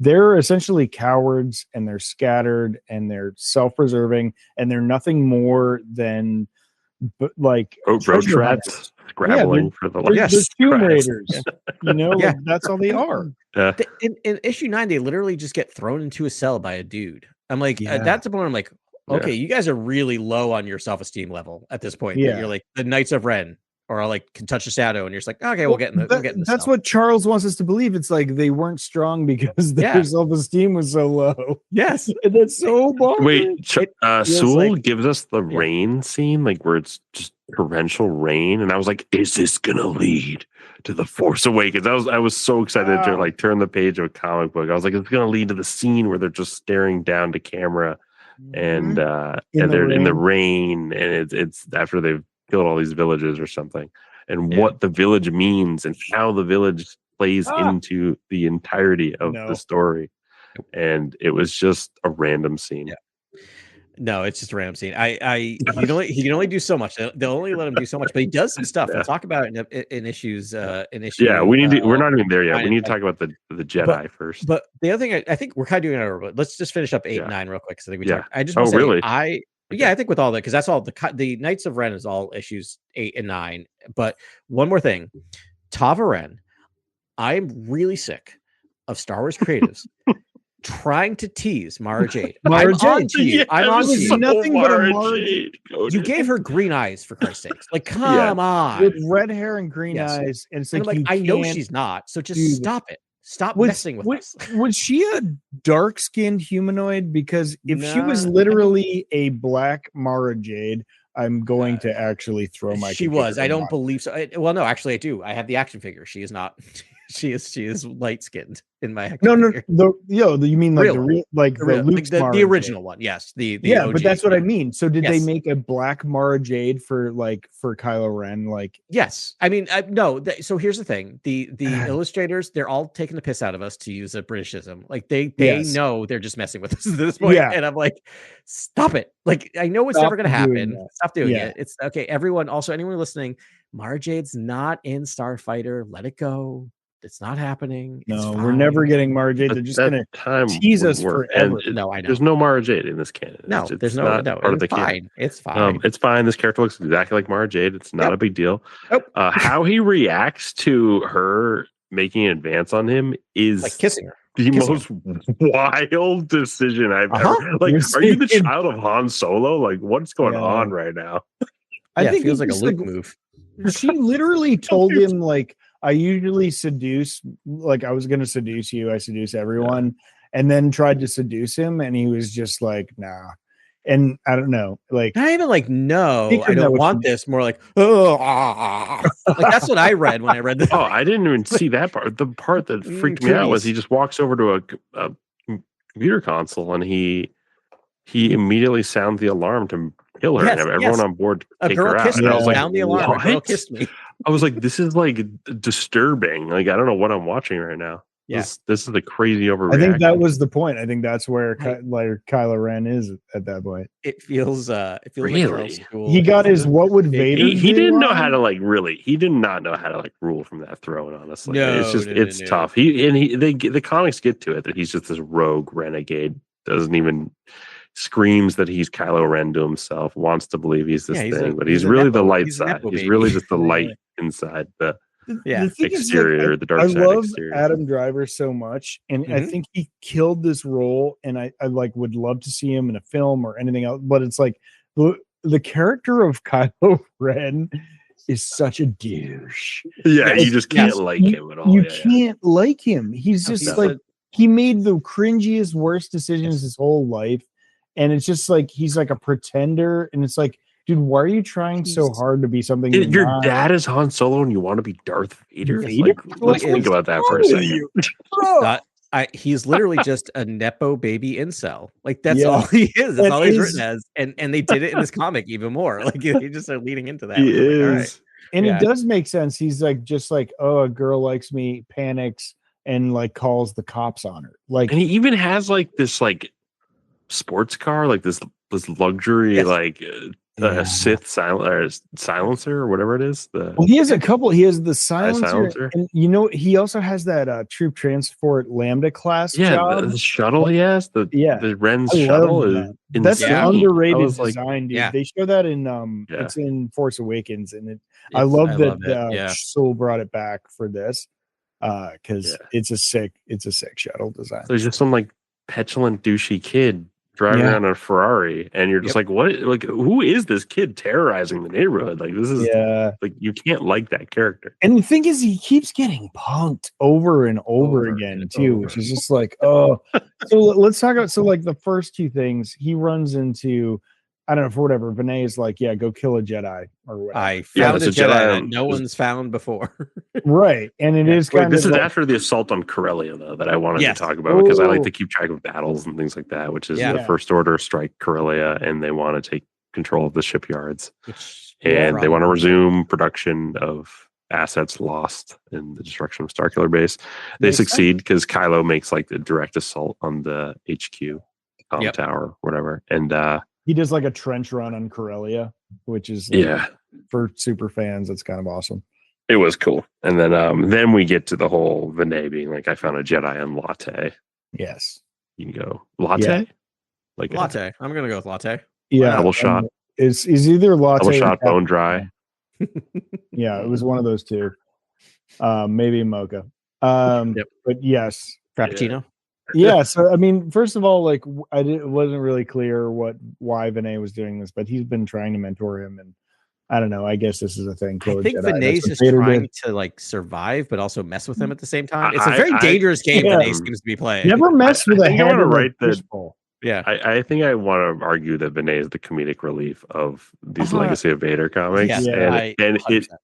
they're essentially cowards, and they're scattered, and they're self-preserving, and they're nothing more than like road rats scrabbling for the life. They're Tomb Raiders, like, that's all they are. In issue 9, they literally just get thrown into a cell by a dude. I'm like, that's the point. I'm like, okay, you guys are really low on your self-esteem level at this point. Yeah. You're like the Knights of Ren, or like can touch the shadow, and you're just like, okay, we'll get in the that's what Charles wants us to believe. It's like they weren't strong because their self-esteem was so low. Yes. And that's so boring. Wait, Sewell gives us the rain scene, like where it's just torrential rain, and I was like, is this gonna lead to the Force Awakens? I was so excited to like turn the page of a comic book. I was like, it's gonna lead to the scene where they're just staring down to camera, and they're in the rain, and it's after they've killed all these villages or something, and what the village means and how the village plays into the entirety of the story. And it was just a random scene. No, it's just a random scene. He can only do so much. They'll only let him do so much, but he does some stuff. We'll talk about it in issues. Yeah, we need to. We're not even there yet. We need to talk about the Jedi first. But the other thing, I think we're kind of doing it over. But let's just finish up 8 and 9 real quick, because I think we talked. I just really? Yeah, I think with all that, because that's all the Knights of Ren is all issues 8 and 9. But one more thing, Tava Ren, I'm really sick of Star Wars creatives trying to tease Mara Jade. Mara I'm on Jade. to you. Yeah, I'm it on was to so you. nothing but a Mara Mara Jade, Cody. You gave her green eyes, for Christ's sakes. Like, come Yeah. on. with red hair and green Yes. eyes, and it's And like, I'm like, you I know can't she's not. So just do stop it. Stop Was, messing with us. was she a dark-skinned humanoid? Because if she was Nah, literally a black Mara Jade, I'm going to actually throw my. She computer was. I don't on. believe so. Well, no, actually, I do. I have the action figure. She is not. She is light skinned in my action figure. You mean like Real the one. real, like the Real, Luke's the Mara original Jade. one. Yes. The Yeah, OG, but that's what yeah. I mean. So did they Yes. make a black Mara Jade for Kylo Ren? Like, Yes. I mean, no. So here's the thing: the illustrators, they're all taking the piss out of us, to use a Britishism. Like they Yes. know they're just messing with us at this point. Yeah. And I'm like, stop it! Like I know it's Stop never going to doing happen. that. Stop doing Yeah. it. It's okay. Everyone, also anyone listening, Mara Jade's not in Starfighter. Let it go. It's not happening. It's No, fine. we're never getting Mara Jade. They're just gonna tease us forever. No, I know. There's no Mara Jade in this canon. No, it's there's not no. part of the It's canon. fine. It's fine. It's fine. This character looks exactly like Mara Jade. It's not a big deal. Nope. How he reacts to her making an advance on him is like kissing her. The most wild decision I've ever. Like, are you the child of Han Solo? Like, what's going on right now? I think it feels like a Luke move. She literally told him, like, I usually seduce, like, I was going to seduce you. I seduce everyone. And then tried to seduce him. And he was just like, nah. And I don't know. Like, not even like, no, I don't want this. More like, oh, like that's what I read when I read this. Oh, I didn't even see that part. The part that freaked me out was he just walks over to a computer console and he immediately sounds the alarm to kill her and have everyone on board to take her out. And I was like, sound the alarm. A girl kissed me. I was like, this is like disturbing. Like, I don't know what I'm watching right now. Yeah. This is the crazy overreaction. I think that was the point. I think that's where Kylo Ren is at that point. It feels really like school. He got his what would Vader he didn't know how to he did not know how to rule from that throne, honestly. No, it's tough. The comics get to it that he's just this rogue renegade, doesn't even screams that he's Kylo Ren to himself, wants to believe he's this thing, but he's really the light side. He's really just the light inside the exterior, the dark side. I love Adam Driver so much, and I think he killed this role, and I like would love to see him in a film or anything else. But it's like the character of Kylo Ren is such a douche. Yeah, you just can't like him at all. You can't like him. He's just like he made the cringiest, worst decisions his whole life, and it's just like he's like a pretender, and it's like, dude, why are you trying so hard to be something? Your dad is Han Solo and you want to be Darth Vader? Like, let's think about that for a second. He's literally just a Nepo baby incel. Like, that's all he is. That's all he's written as. And they did it in this comic even more. Like, they just are leading into that. He is. Like, all right. And it does make sense. He's like, just like, oh, a girl likes me, panics, and like calls the cops on her. Like, and he even has like this like sports car, like this luxury like Sith silencer or whatever it is. Well, he has a couple. He has the silencer, and he also has that troop transport Lambda class. The shuttle he has. The Ren's shuttle is that's an underrated design, like, dude. Yeah. They show that in it's in Force Awakens, and I love that Soul brought it back for this because it's a sick shuttle design. There's just some like petulant douchey kid driving around a Ferrari, and you're just like, what? Like, who is this kid terrorizing the neighborhood? Like, this is like, you can't like that character. And the thing is, he keeps getting punked over and over again too, which is just like, oh. So let's talk about like the first two things. He runs into, I don't know, for whatever. Vinay is like, yeah, go kill a Jedi or whatever. I found a Jedi that no one's found before. Right. And it is kind of. This is after the assault on Corellia, though, that I wanted to talk about because I like to keep track of battles and things like that, which is the First Order strike Corellia, and they want to take control of the shipyards. And they want to resume production of assets lost in the destruction of Starkiller Base. They succeed because Kylo makes like the direct assault on the HQ tower, whatever. And he does like a trench run on Corellia, which is for super fans. That's kind of awesome. It was cool. And then we get to the whole Vinay being like, I found a Jedi in latte. Yes. You can go latte? Like latte. I'm gonna go with latte. Yeah, Double shot. Is either latte Double or shot, bone cappuccino. dry. Yeah, it was one of those two. Maybe a mocha. But yes, Frappuccino. yeah. So I mean, first of all, like it wasn't really clear why Vinay was doing this, but he's been trying to mentor him, and I don't know. I guess this is a thing. I think Vinay's just trying to like survive, but also mess with him at the same time. It's a very dangerous game Vinay seems to be playing. Never mess with a head of a fishbowl. Yeah, I think I want to argue that Vinay is the comedic relief of these Legacy of Vader comics, Yes, and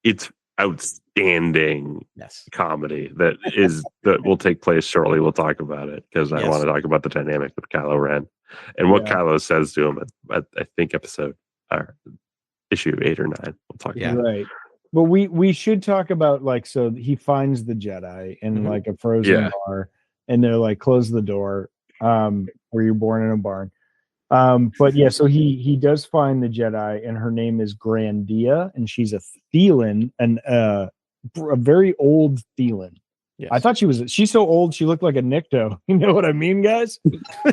it's outstanding comedy that will take place shortly. We'll talk about it because I want to talk about the dynamic with Kylo Ren and what Kylo says to him at I think issue 8 or 9. We'll talk about right. But we should talk about so he finds the Jedi in like a frozen bar, and they're like, close the door. Were you born in a barn? But yeah, so he does find the Jedi, and her name is Grandia, and she's a Thelan, and a very old Thelan. Yes. I thought she's so old she looked like a Nikto. You know what I mean, guys? I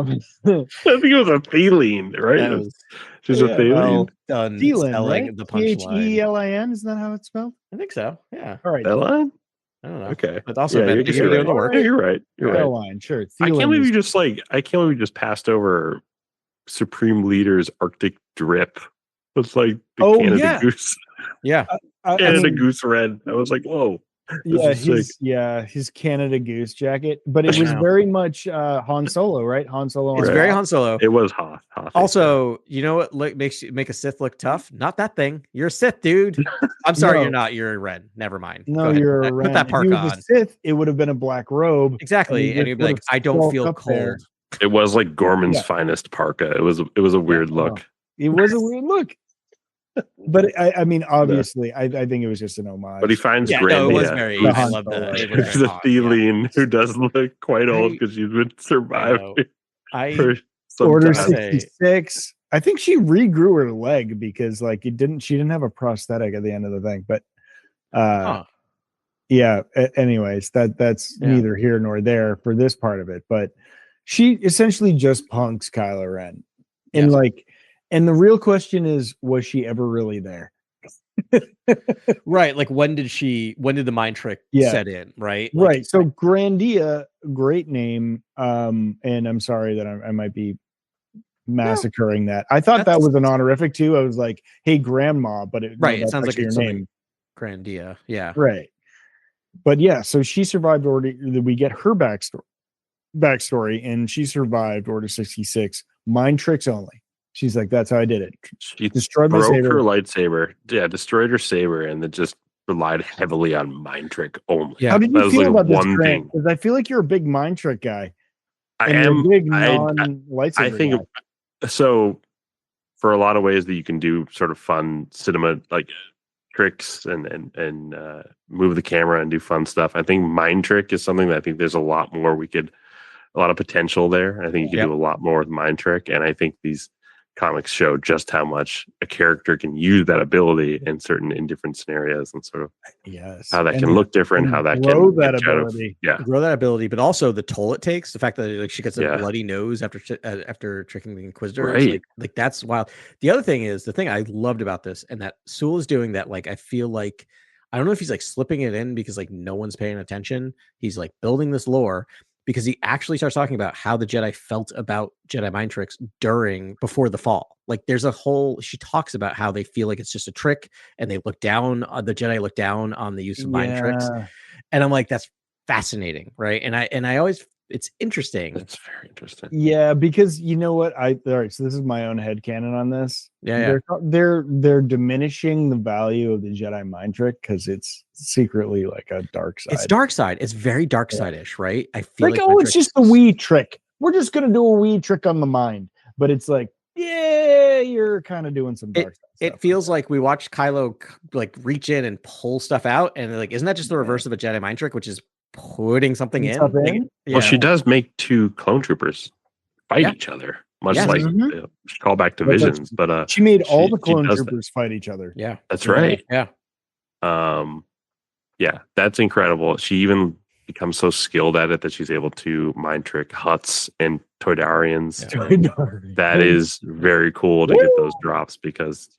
think it was a Thelan, right? She's a Thelan. Done Thelan, selling right? the punchline. T-H-E-L-I-N, isn't that how it's spelled? I think so. Yeah. All right. That line? I don't know. Okay. But also, you're doing the work. Yeah, you're right. You're right. Line, sure. I can't believe you just passed over Supreme Leader's Arctic Drip. It's like the Canada Goose. Yeah. Canada Goose Red. I was like, whoa. His Canada Goose jacket, but it was very much Han Solo, right? Han Solo. It's very Han Solo. It was Hoth. Also, you know what makes you make a Sith look tough? Not that thing. You're a Sith, dude. I'm sorry, you're not. You're a Ren. Never mind. No, you're a Ren. Put that parka on. A Sith, it would have been a black robe. Exactly, and you'd be like, I don't feel cold. There. It was like Gorman's finest parka. It was a weird look. It was a weird look. But I mean, obviously, I think it was just an homage. But he finds Grandia. No, it was very. I love that. There's a Thelan who does look quite old because she's been surviving. Order 66. I think she regrew her leg because she didn't have a prosthetic at the end of the thing. But yeah. Anyways, that's neither here nor there for this part of it. But she essentially just punks Kylo Ren, and and the real question is, was she ever really there? Right. Like when did the mind trick set in? Right. Right. So Grandia, great name. And I'm sorry that I might be massacring that. I thought that was an honorific too. I was like, hey, grandma, but it sounds like it's your name. Grandia. Yeah. Right. But yeah, so she survived we get her backstory, and she survived Order 66. Mind tricks only. She's like, that's how I did it. She destroyed her lightsaber. Yeah, destroyed her saber, and then just relied heavily on mind trick only. Yeah. How did you feel about this, Grant? Because I feel like you're a big mind trick guy. I am. A big non-lightsaber I think guy. So. For a lot of ways that you can do sort of fun cinema like tricks and move the camera and do fun stuff. I think mind trick is something that I think there's a lot of potential there. I think you can do a lot more with mind trick, and I think these comics show just how much a character can use that ability in different scenarios, and sort of how that can look different, how that grow can that ability, grow that ability, but also the toll it takes. The fact that she gets a bloody nose after tricking the Inquisitor, right? Like that's wild. The other thing is the thing I loved about this, and that Sewell is doing that. Like I feel like I don't know if he's like slipping it in because like no one's paying attention. He's like building this lore, because he actually starts talking about how the Jedi felt about Jedi mind tricks before the fall. Like she talks about how they feel like it's just a trick, and the Jedi look down on the use of mind tricks. And I'm like, that's fascinating. Right. And I always, it's interesting. It's very interesting. Yeah. Because you know what? all right. So this is my own headcanon on this. Yeah. They're diminishing the value of the Jedi mind trick because it's secretly like a dark side. It's dark side. It's very dark side-ish, right? I feel like it's just a wee trick. We're just gonna do a wee trick on the mind, but it's like, you're kind of doing some dark stuff. It feels like we watched Kylo like reach in and pull stuff out, and like, isn't that just the reverse of a Jedi mind trick, which is putting something in? Like, well, she does make two clone troopers fight each other, much like call back to Visions, but she made all the clone troopers fight each other. Yeah, that's right. Yeah. Yeah, that's incredible. She even becomes so skilled at it that she's able to mind trick Hutts and Toydarians. That is very cool to get those drops because,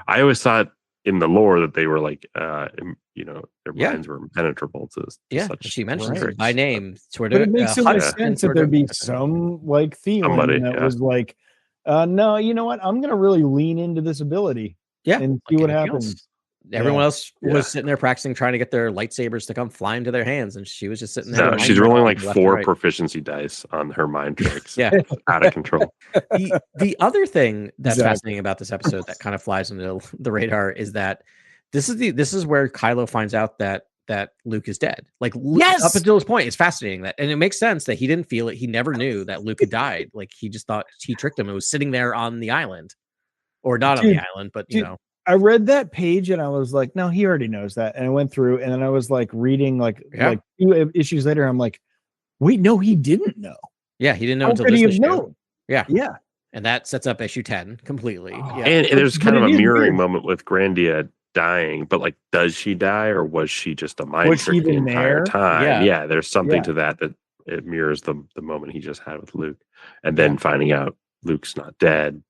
I always thought in the lore that they were like, their minds were impenetrable to such. She mentions tricks. it by name. But it makes so much sense that there'd be some like Theon that was like, no, you know what? I'm gonna really lean into this ability, and see what happens. Everyone else was sitting there practicing, trying to get their lightsabers to come fly into their hands, and she was just sitting there. No, she's rolling like 4 proficiency dice on her mind tricks. Out of control. The other thing that's fascinating about this episode that kind of flies under the radar is that this is where Kylo finds out that Luke is dead. Like, up until this point, it's fascinating and it makes sense that he didn't feel it. He never knew that Luke had died. Like, he just thought he tricked him. It was sitting there on the island, or not on the island, but I read that page and I was like, no, he already knows that. And I went through and then I was like reading like 2 issues later. I'm like, wait, no, he didn't know. Yeah, he didn't know until this issue. Yeah. And that sets up issue 10 completely. And there's kind of a mirroring moment with Grandia dying, but like, does she die or was she just a mind trick the entire time? Yeah, there's something to that it mirrors the moment he just had with Luke. And then finding out Luke's not dead.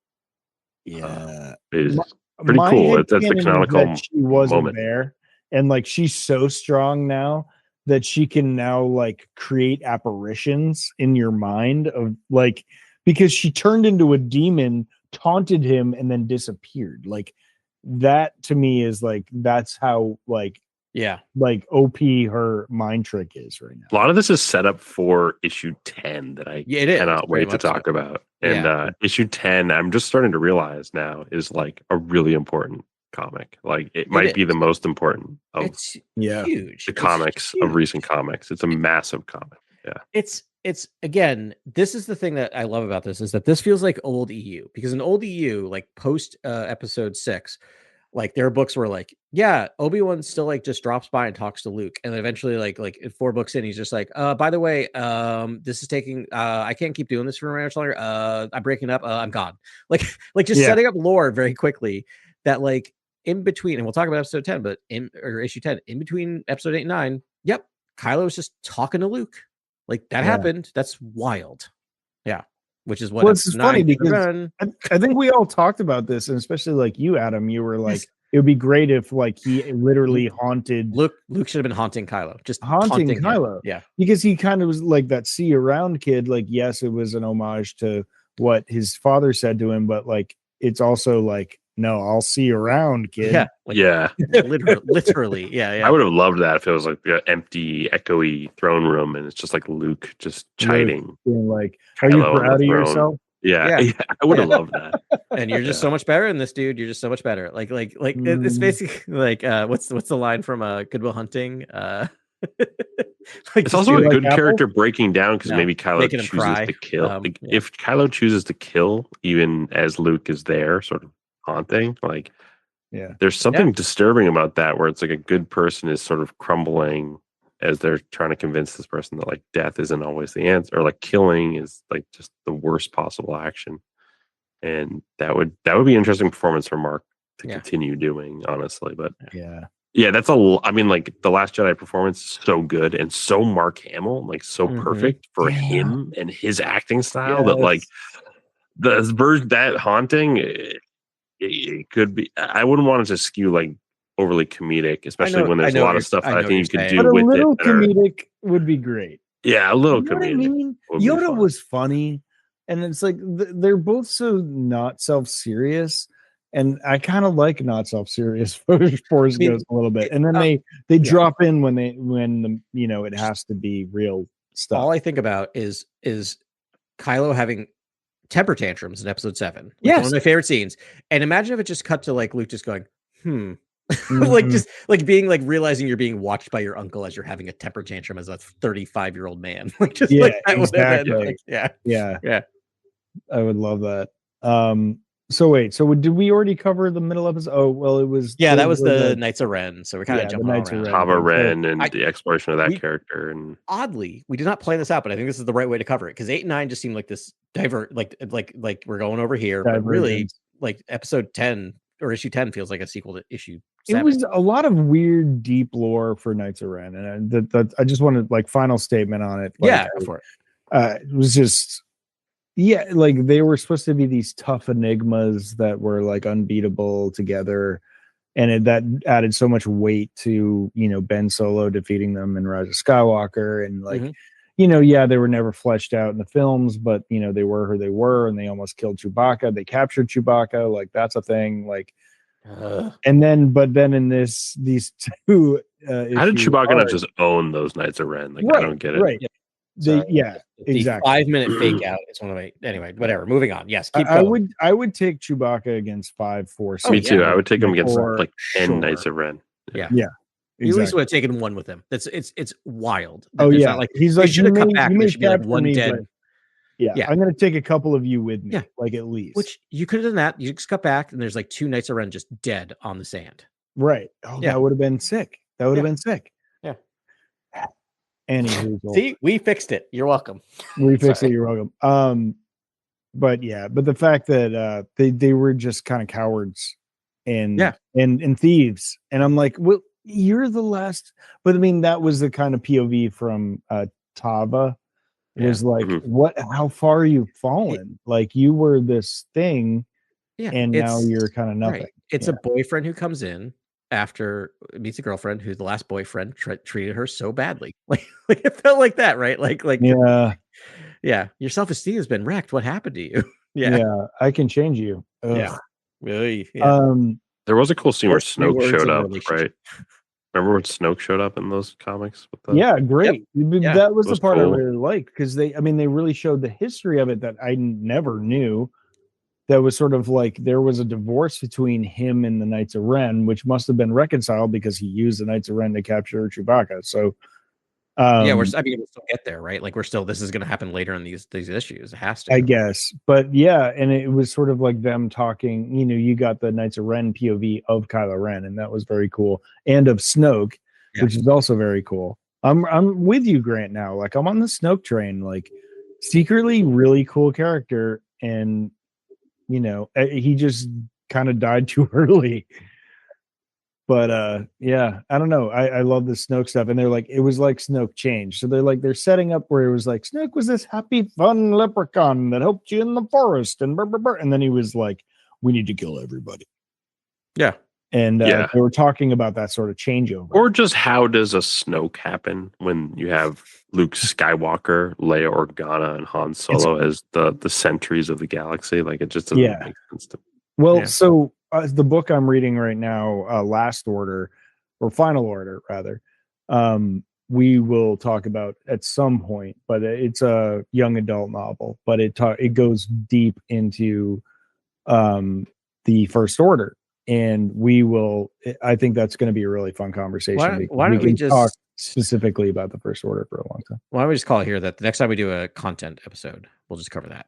Is pretty cool. That's the canonical she wasn't moment there, and like she's so strong now that she can now like create apparitions in your mind of like, because she turned into a demon, taunted him, and then disappeared. Like, that to me is like, that's how like OP her mind trick is right now. A lot of this is set up for issue 10 that I cannot wait to talk about. And issue 10, I'm just starting to realize now, is like a really important comic. Like, it might be the most important of huge. The comics of recent comics. It's a massive comic. It's again, this is the thing that I love about this, is that this feels like old EU, because in old EU, like post episode 6, like there are books where like, Obi-Wan still like just drops by and talks to Luke, and then eventually like 4 books in, he's just like, by the way, this is taking I can't keep doing this for much longer. I'm breaking up, I'm gone. Like just setting up lore very quickly that like in between, and we'll talk about episode 10, but issue 10, in between episode 8 and 9, Kylo's just talking to Luke. Like, that happened. That's wild. Yeah. Which is what it's funny, because I think we all talked about this, and especially like you, Adam, you were like, it would be great if like he literally haunted Luke should have been haunting Kylo, just haunting Kylo. Him. Yeah, because he kind of was like that see around kid. Like, yes, it was an homage to what his father said to him, but like, it's also like, no, I'll see you around, kid. Literally. Yeah. I would have loved that if it was like the empty, echoey throne room, and it's just like Luke just chiding. Like, are you proud of yourself? Yeah. I would have loved that. And you're just so much better in this, dude. You're just so much better. Like it's basically like what's the line from Good Will Hunting? It's also a good character breaking down, because maybe Kylo chooses to kill. If Kylo chooses to kill, even as Luke is there, sort of haunting, like, there's something disturbing about that, where it's like a good person is sort of crumbling as they're trying to convince this person that like death isn't always the answer, or like killing is like just the worst possible action. And that would be an interesting performance for Mark to continue doing, honestly. But that's I mean, like, the Last Jedi performance is so good and so Mark Hamill, like so perfect for him and his acting style, that like that haunting, it could be. I wouldn't want it to skew like overly comedic, especially when there's a lot of stuff I think you could do but with it. A little comedic would be great. Yeah, a little comedic. I mean? Yoda was funny, and it's like they're both so not self-serious, and I kind of like not self-serious Force Ghost a little bit, and then they drop in when it has to be real stuff. All I think about is Kylo having temper tantrums in episode 7. One of my favorite scenes. And imagine if it just cut to like Luke just going, like just like being like realizing you're being watched by your uncle as you're having a temper tantrum as a 35-year-old man. Like, just like that exactly. Like, I would love that. So did we already cover the middle episode? Oh, well, it was that was the Knights of Ren. So we're kind of jumping around. Tava Ren and the exploration of that character. And oddly, we did not plan this out, but I think this is the right way to cover it, because 8 and 9 just seemed like this like we're going over here, but really like episode 10 or issue 10 feels like a sequel to issue It was a lot of weird, deep lore for Knights of Ren, and I just wanted like final statement on it. Like, go for it. It was just, yeah, like they were supposed to be these tough enigmas that were like unbeatable together, and that added so much weight to Ben Solo defeating them in Rise of Skywalker, and like. Yeah, they were never fleshed out in the films, but they were who they were, and they almost killed Chewbacca. They captured Chewbacca, like that's a thing. Like, and then in these two, how did Chewbacca not just own those Knights of Ren? Like, I don't get it. Right? Yeah. Exactly. 5-minute fake out. It's one of my anyway. Whatever. Moving on. Yes, keep I going. I would take Chewbacca against 5, 4, 6. Me too. I would take him against like 10 Knights of Ren. Yeah. Exactly. You at least would have taken one with him. It's wild. He's like, should have cut back. There should be like one dead. Yeah, I'm gonna take a couple of you with me. Yeah, like at least. Which you could have done that. You just cut back, and there's like 2 Knights of Ren just dead on the sand. Right. Oh, yeah. That would have been sick. Yeah. Anywho, see, we fixed it. You're welcome. We fixed it. You're welcome. But the fact that they were just kind of cowards and thieves, and I'm like, well, you're the last. But I mean, that was the kind of POV from Tava. It was like, what? How far you've fallen? Like you were this thing, and now you're kind of nothing. Right. It's a boyfriend who comes in after meets a girlfriend who the last boyfriend treated her so badly. Like it felt like that, right? Like yeah. Your self-esteem has been wrecked. What happened to you? Yeah, I can change you. Ugh. Yeah, really. Yeah. There was a cool scene where Snoke showed up, right? Remember when Snoke showed up in those comics? Great. Yep. That was the part cool. I really liked because they really showed the history of it that I never knew. That was sort of like there was a divorce between him and the Knights of Ren, which must have been reconciled because he used the Knights of Ren to capture Chewbacca. So, we'll still get there, right? Like this is going to happen later in these issues. It has to, I guess. But yeah, and it was sort of like them talking. You got the Knights of Ren POV of Kylo Ren, and that was very cool, and of Snoke, which is also very cool. I'm with you, Grant. Now, like I'm on the Snoke train. Like secretly, really cool character, and he just kind of died too early. But I don't know. I love the Snoke stuff. And they're like, it was like Snoke changed. So they're setting up where it was like, Snoke was this happy, fun leprechaun that helped you in the forest. And and then he was like, we need to kill everybody. Yeah. And they were talking about that sort of changeover. Or just how does a Snoke happen when you have Luke Skywalker, Leia Organa, and Han Solo as the sentries of the galaxy? Like it just doesn't make sense to me. Well, so the book I'm reading right now, Last Order, or Final Order, rather, we will talk about at some point, but it's a young adult novel, but it goes deep into the First Order. And I think that's going to be a really fun conversation. Why don't we just talk specifically about the First Order for a long time? Why don't we just call it here that the next time we do a content episode, we'll just cover that.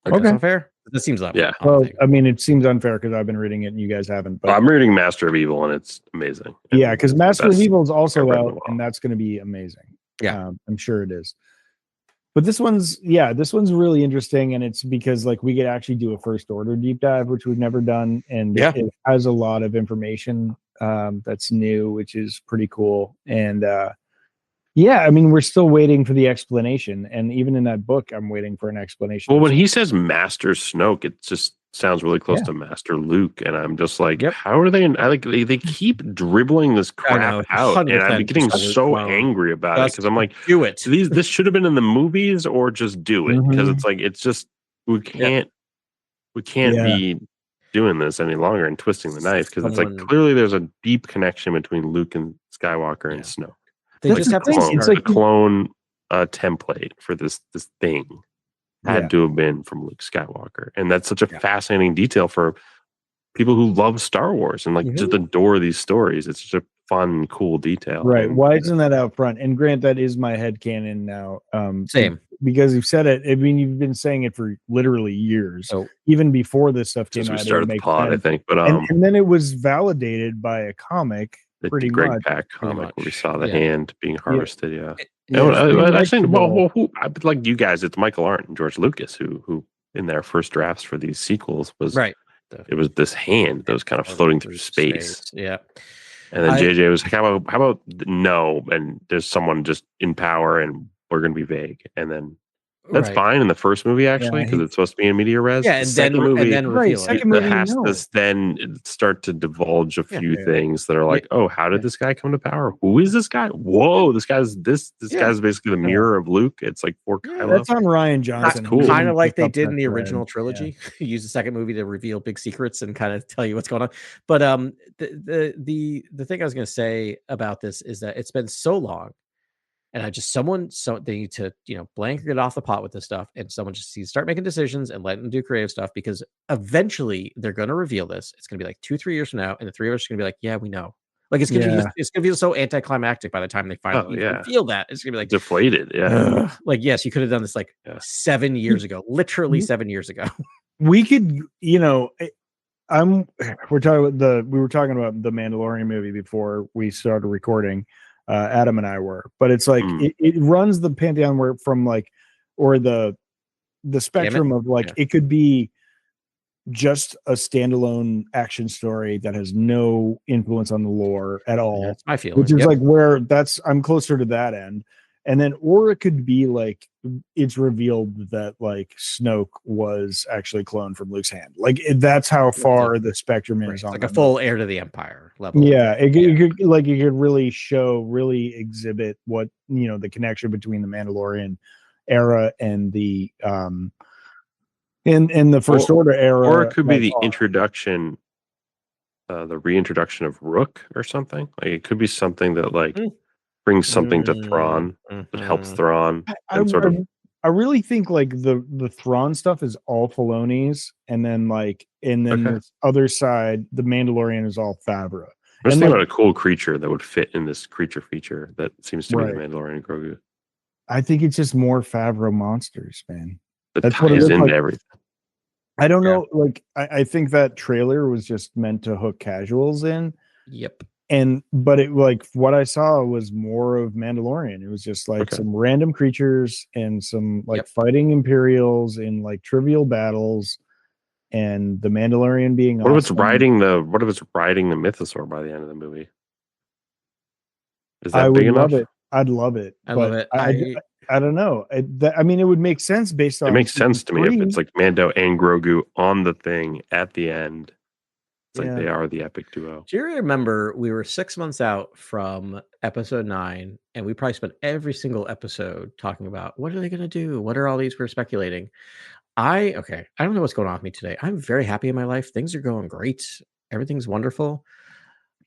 Okay. That's fair. This seems like well, I mean, it seems unfair because I've been reading it and you guys haven't. But I'm reading Master of Evil and it's amazing. Yeah, because Master of Evil is also out, and that's going to be amazing. Yeah, I'm sure it is. But this one's really interesting, and it's because like we could actually do a First Order deep dive, which we've never done, and it has a lot of information that's new, which is pretty cool. And I mean, we're still waiting for the explanation, and even in that book, I'm waiting for an explanation. Well, when he says Master Snoke, it just sounds really close to Master Luke, and I'm just like, how are they? They keep dribbling this crap out, and I'm getting so angry about it because I'm like, do it. This should have been in the movies, or just do it because it's like it's just we can't be doing this any longer and twisting the knife because it's like clearly there's a deep connection between Luke and Skywalker and Snoke. They just have a clone template for this thing had to have been from Luke Skywalker, and that's such a fascinating detail for people who love Star Wars and like just adore these stories. It's such a fun, cool detail. Right? Why isn't that out front? And Grant, that is my headcanon now. Same, because you've said it. I mean, you've been saying it for literally years, even before this stuff came out. We started the pod, I think, but and then it was validated by a comic. The pretty Greg much. Pak comic where we saw the hand being harvested. I think, like you guys, it's Michael Arndt and George Lucas who in their first drafts for these sequels was it was this hand that was kind of floating through space. Yeah. And then JJ was like, how about no? And there's someone just in power and we're going to be vague. And then that's fine in the first movie, actually, because it's supposed to be in media res. Yeah, the second movie, second movie has to then start to divulge a few things that are like, oh, how did this guy come to power? Who is this guy? Whoa, this guy's guy's basically the mirror of Luke. It's like for Kylo. That's on Ryan Johnson. That's cool. Kind of like they did in the original trilogy. Use the second movie to reveal big secrets and kind of tell you what's going on. But the thing I was going to say about this is that it's been so long. And they need to, blank or get off the pot with this stuff. And someone just needs to start making decisions and let them do creative stuff, because eventually they're going to reveal this. It's going to be like 2-3 years from now. And the three of us are going to be like, yeah, we know. Like it's going to be so anticlimactic by the time they finally reveal that. It's going to be like deflated. Yeah. Like, yes, you could have done this 7 years ago, literally 7 years ago. We could, we were talking about the Mandalorian movie before we started recording. Adam and I were, but it's like it runs the pantheon where from or the spectrum of it could be just a standalone action story that has no influence on the lore at all. Yeah, that's my feeling. Which is where I'm closer to that end. And then, or it could be it's revealed that Snoke was actually cloned from Luke's hand. That's how far the spectrum is on a full heir to the Empire level. Yeah, it could really exhibit what the connection between the Mandalorian era and the in the First Order era, or it could be the introduction, the reintroduction of Rook or something. It could be something that brings something to Thrawn that helps Thrawn. I really think the Thrawn stuff is all Filoni's, and then the other side, the Mandalorian is all Favreau. I'm just thinking about a cool creature that would fit in this creature feature that seems to be the Mandalorian Grogu. I think it's just more Favreau monsters, man. That's what it is into everything. I don't know. I think that trailer was just meant to hook casuals in. Yep. But it what I saw was more of Mandalorian. It was just some random creatures and some fighting Imperials in trivial battles, and the Mandalorian being What if it's riding the Mythosaur by the end of the movie? Is that big enough? I'd love it. I love it. I don't know. It would make sense based on. It makes sense to me if it's Mando and Grogu on the thing at the end. It's they are the epic duo. Do you remember we were 6 months out from episode 9, and we probably spent every single episode talking about what are they going to do? What are all these we're speculating? I don't know what's going on with me today. I'm very happy in my life. Things are going great. Everything's wonderful.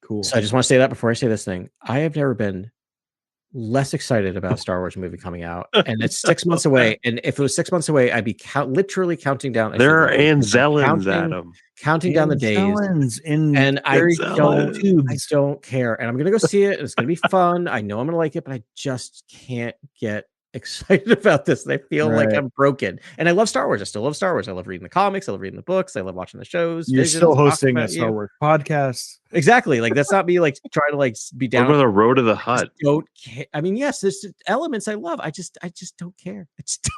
Cool. So I just want to say that before I say this thing. I have never been less excited about a Star Wars movie coming out, and it's 6 months away. And if it was 6 months away, I'd be literally counting down. There are Anzellans, Adam. Counting down the days, and I don't care. And I'm gonna go see it, and it's gonna be fun. I know I'm gonna like it, but I just can't get excited about this. I feel like I'm broken. And I love Star Wars. I still love Star Wars. I love reading the comics. I love reading the books. I love watching the shows. You're still hosting a Star Wars podcast. Exactly. That's not me trying to be down. What about the Road to the Hut? Don't care. I mean, yes, there's elements I love. I just don't care.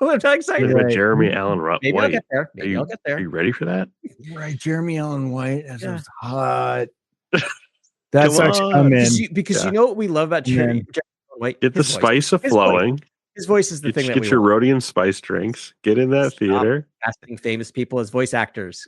I'm not excited. Right. Jeremy Allen White. Maybe I'll get there. I'll get there. Are you ready for that? Right, Jeremy Allen White as hot. That's actually I'm in. Because you know what we love about Jeremy Allen White? Get the spice of flowing. His voice is the thing that get your Rhodium spice drinks. Get in that theater. Casting famous people as voice actors.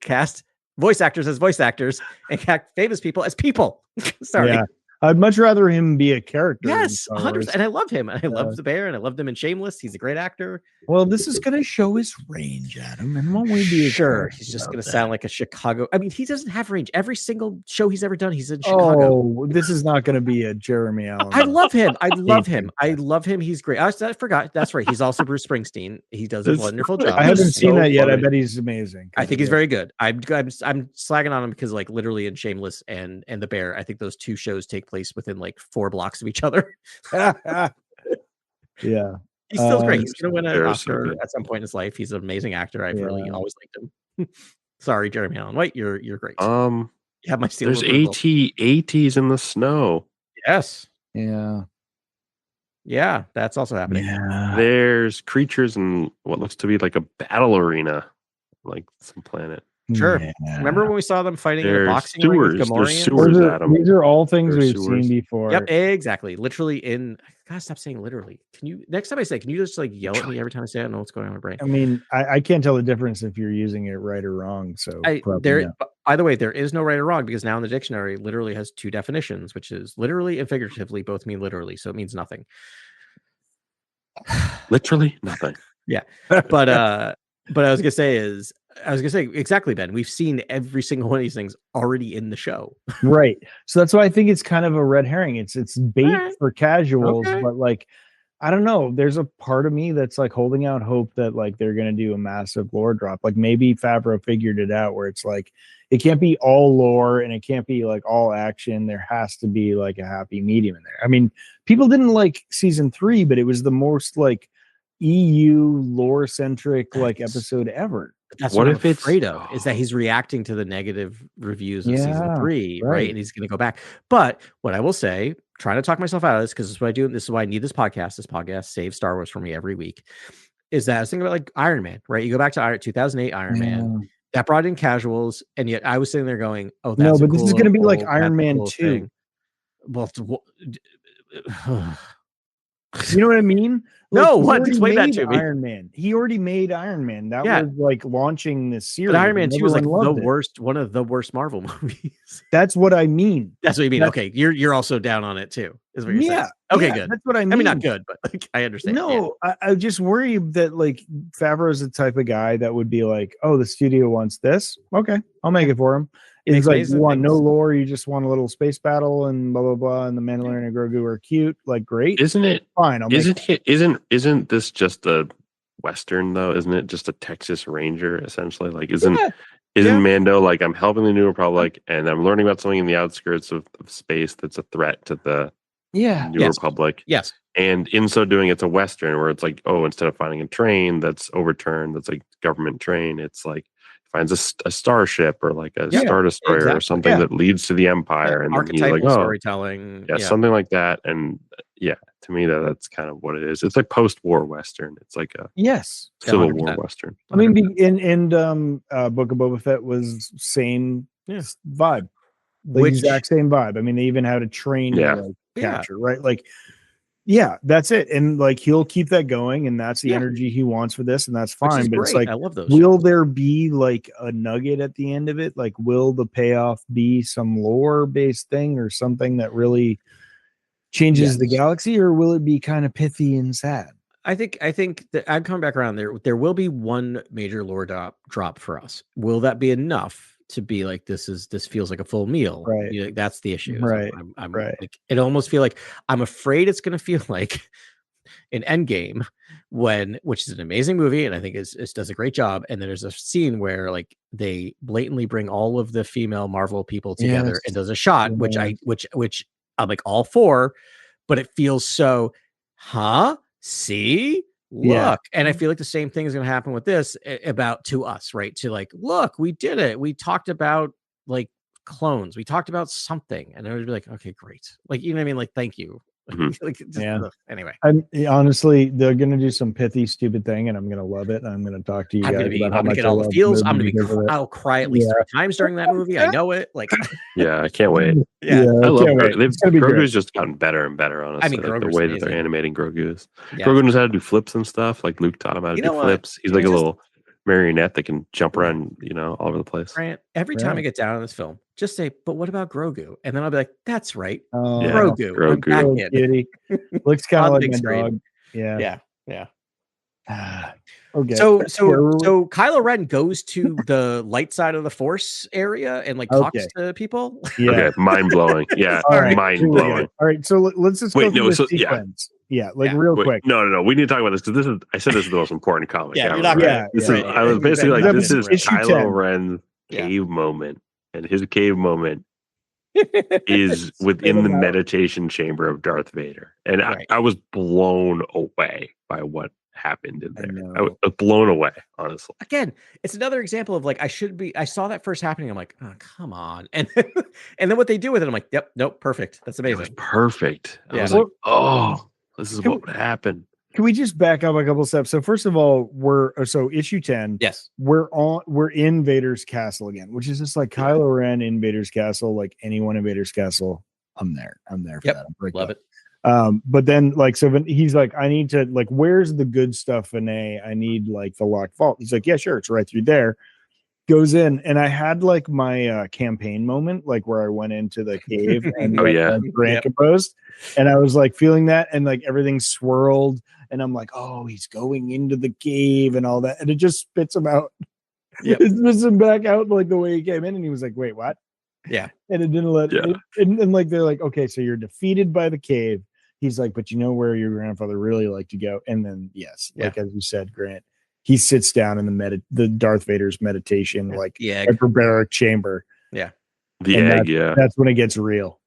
Cast voice actors as voice actors and cast famous people as people. Sorry. Yeah. I'd much rather him be a character. Yes, 100%. And I love him. And I love the Bear, and I loved him in Shameless. He's a great actor. Well, this is going to show his range, Adam. And won't we be sure? He's just going to sound like a Chicago. I mean, he doesn't have range. Every single show he's ever done, he's in Chicago. Oh, this is not going to be a Jeremy Allen. I love him. I love him. I love him. He's great. I forgot. That's right. He's also Bruce Springsteen. He does a wonderful job. I haven't seen that yet. I bet he's amazing. I think he's very good. I'm slagging on him because literally in Shameless and The Bear, I think those two shows take place within 4 blocks of each other. Yeah. He's still great. He's going to win an Oscar at some point in his life. He's an amazing actor. I've really always liked him. Sorry, Jeremy Allen White. You're great. You have my steel. There's ATs in the snow. Yes. Yeah. Yeah, that's also happening. Yeah. There's creatures in what looks to be like a battle arena, like some planet. Sure. Yeah. Remember when we saw them fighting in a There's boxing ring with sewers. There's Gamorreans? sewers, Adam. These are all things There's we've sewers. seen before. Yep, exactly. Literally in. Gotta stop saying literally. Can you next time I say? Can you just like yell at me every time I say it? I don't know what's going on in my brain. I mean, I can't tell the difference if you're using it right or wrong. So By the way, there is no right or wrong because now in the dictionary literally has two definitions, which is literally and figuratively both mean literally, so it means nothing. Literally nothing. Yeah, but I was gonna say exactly, Ben. We've seen every single one of these things already in the show, right. So that's why I think it's kind of a red herring. It's bait for casuals, but like, I don't know. There's a part of me that's like holding out hope that like they're gonna do a massive lore drop. Like maybe Favreau figured it out where it's like it can't be all lore and it can't be like all action. There has to be like a happy medium in there. I mean, people didn't like season 3, but it was the most like EU lore centric like episode ever. That's what I'm afraid of is that he's reacting to the negative reviews of season 3, right? And he's going to go back. But what I will say, trying to talk myself out of this because this is what I do. This is why I need this podcast. This podcast saves Star Wars for me every week. Is that I was thinking about like Iron Man, right? You go back to 2008 Iron Man that brought in casuals, and yet I was sitting there going, "Oh, that's no, but this is going to be like Iron Man 2." Thing. Well, you know what I mean? Like, no, what? Explain that to me. Iron Man. He already made Iron Man. That was like launching this series. But Iron Man 2 was like one of the worst Marvel movies. That's what I mean. That's what you mean. Okay, you're also down on it too. Is what you're saying? Okay, good. That's what I mean. I mean, not good, but like, I understand. No, I just worry that like Favreau's the type of guy that would be like, "Oh, the studio wants this. Okay, I'll make it for him." It's like you want no lore, you just want a little space battle and blah blah blah, and the Mandalorian and Grogu are cute. Like, great, isn't it? Fine, Isn't this just a Western though? Isn't it just a Texas Ranger essentially? Like, isn't Mando like I'm helping the New Republic and I'm learning about something in the outskirts of space that's a threat to the New Republic? Yes. And in so doing, it's a Western where it's like, oh, instead of finding a train that's overturned, that's like government train, it's like finds a starship or like a Star Destroyer or something that leads to the Empire, and then he's like, oh, storytelling, something like that. And to me that's kind of what it is. It's like post-war Western. It's like a Civil War Western. I mean, in Book of Boba Fett was same vibe, the exact same vibe. I mean, they even had a train capture, right? Like. Yeah, that's it. And like he'll keep that going, and that's the energy he wants for this, and that's fine. But it's like, I love those will there be like a nugget at the end of it? Like, will the payoff be some lore-based thing or something that really changes the galaxy, or will it be kind of pithy and sad? I think that I'm coming back around there. There will be one major lore drop for us. Will that be enough to be like this feels like a full meal? Right. That's the issue. Right. I'm like, it almost feel like I'm afraid it's going to feel like an Endgame which is an amazing movie and I think it does a great job. And then there's a scene where like they blatantly bring all of the female Marvel people together and does a shot, which I'm like all for, but it feels so, see, look. And I feel like the same thing is going to happen with this about to us, right? To like, look, we did it. We talked about like clones. We talked about something. And I would be like, okay, great. Like, you know what I mean? Like, thank you. Anyway. Honestly, they're going to do some pithy, stupid thing, and I'm going to love it. And I'm going to talk to you guys about how much get all the feels. I'll cry at least 3 times during that movie. I know it. Like, I can't wait. I love Grogu's just gotten better and better, honestly. I mean, like the way that they're animating Grogu is. Yeah. Grogu knows how to do flips and stuff. Like Luke taught him how to do flips. He's like a little marionette that can jump around, all over the place. Grant, every time I get down on this film, just say, but what about Grogu? And then I'll be like, that's right. Grogu. Looks kind of like my dog. Yeah. Okay. So Kylo Ren goes to the light side of the Force area and like talks to people. Okay, mind blowing. Yeah, mind blowing. All right, so let's just go through the sequence. Real quick. No. We need to talk about this because I said this is the most important comic. You're not right. I was basically like, this is Kylo Ren's cave moment, and his cave moment is within the meditation chamber of Darth Vader, and I was blown away by what happened in there. I was blown away, honestly. Again, it's another example of like I saw that first happening. I'm like, oh, come on. And then what they do with it, I'm like, yep, nope, perfect. That's amazing. It was perfect. I was like, oh, this is what would happen. Can we just back up a couple steps? So first of all, so issue 10. Yes. We're in Vader's castle again, which is just like Kylo Ren in Vader's castle, like anyone in Vader's castle. I'm there for that. Love it. But then like, so he's like, I need to like, where's the good stuff, Vinay? I need like the locked vault. He's like, yeah, sure. It's right through there. Goes in, and I had like my campaign moment, like where I went into the cave and Grant composed, and I was like feeling that, and like everything swirled, and I'm like, oh, he's going into the cave and all that, and it just spits him out. It spits him back out like the way he came in, and he was like, wait, what? Yeah, and it didn't let it, and like they're like, okay, so you're defeated by the cave. He's like, but you know where your grandfather really liked to go, and then like as you said, Grant. He sits down in the Darth Vader's meditation, like hyperbaric chamber. Yeah. That's when it gets real.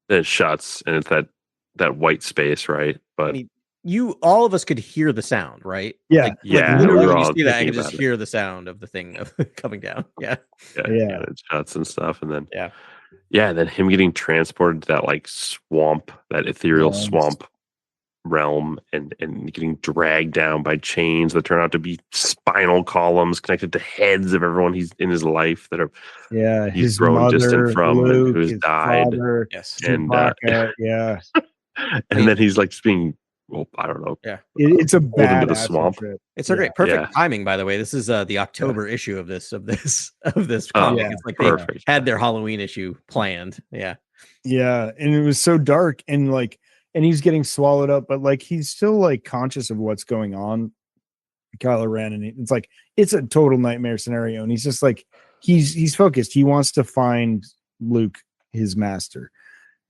Then it shuts, and it's that white space, right? But all of us could hear the sound, right? Yeah. Like literally, when you see that, I can just hear the sound of the thing coming down. Yeah. It shuts and stuff, and then and then him getting transported to that like swamp, that ethereal swamp realm, and getting dragged down by chains that turn out to be spinal columns connected to heads of everyone he's in his life that are he's his grown mother, distant from, Luke, and who has died. Father, and and then he's like just being, well, I don't know. It's a bad into the swamp. Trip. It's so great, perfect timing, by the way. This is the October issue of this comic. It's like they had their Halloween issue planned. And it was so dark, and like, and he's getting swallowed up, but like he's still like conscious of what's going on, Kylo Ren, and it's like it's a total nightmare scenario, and he's just like he's focused. He wants to find Luke, his master,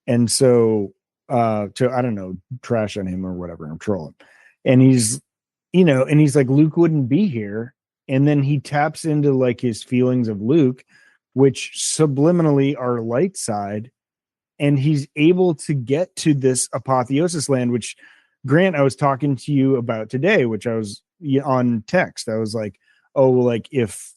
and so to I don't know, trash on him or whatever, and troll him, and he's and he's like, Luke wouldn't be here, and then he taps into like his feelings of Luke, which subliminally are light side. And he's able to get to this apotheosis land, which, Grant, I was talking to you about today, which I was on text. I was like, oh, well, like if,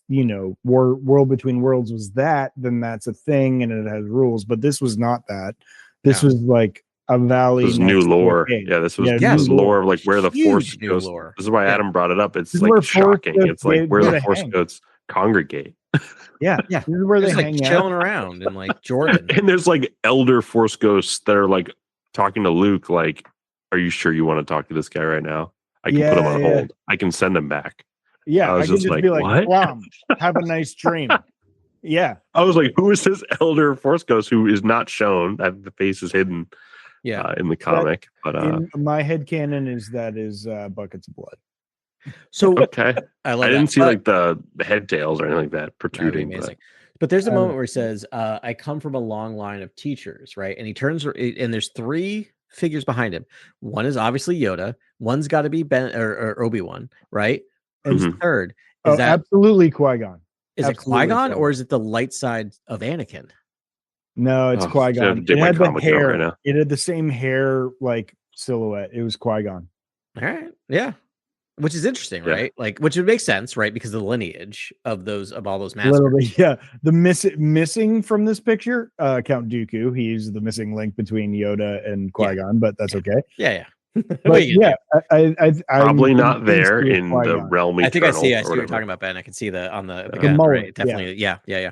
World Between Worlds was that, then that's a thing and it has rules. But this was not that. This was like a valley. This was new lore. This was lore of like where the Force goes. Lore. This is why Adam brought it up. It's like shocking. It's like where the Force goes congregate. This is where they hang out, chilling around in like Jordan. And there's like elder Force ghosts that are like talking to Luke, like, "Are you sure you want to talk to this guy right now? I can put him on hold. I can send him back." I was just like, be like, "Wow, have a nice dream." I was like, "Who is this elder Force ghost who is not shown? That the face is hidden." In the comic, but in my headcanon is buckets of blood. So I didn't see like the head tails or anything like that protruding. But there's a moment where he says, I come from a long line of teachers, right? And he turns, and there's three figures behind him. One is obviously Yoda. One's got to be Ben or Obi-Wan, right? Who's the third? Is that absolutely Qui-Gon? Is it Qui-Gon or is it the light side of Anakin? No, it's Qui-Gon. It had the hair. Right, it had the same hair like silhouette. It was Qui-Gon. All right. Yeah. Which is interesting, right? Like, which would make sense, right? Because of the lineage of all those masters. Literally, the missing from this picture, Count Dooku. He's the missing link between Yoda and Qui-Gon, but that's okay. But I probably not there in the realm. I think I see what you're talking about, Ben. I can see the gun, right? Definitely, yeah. I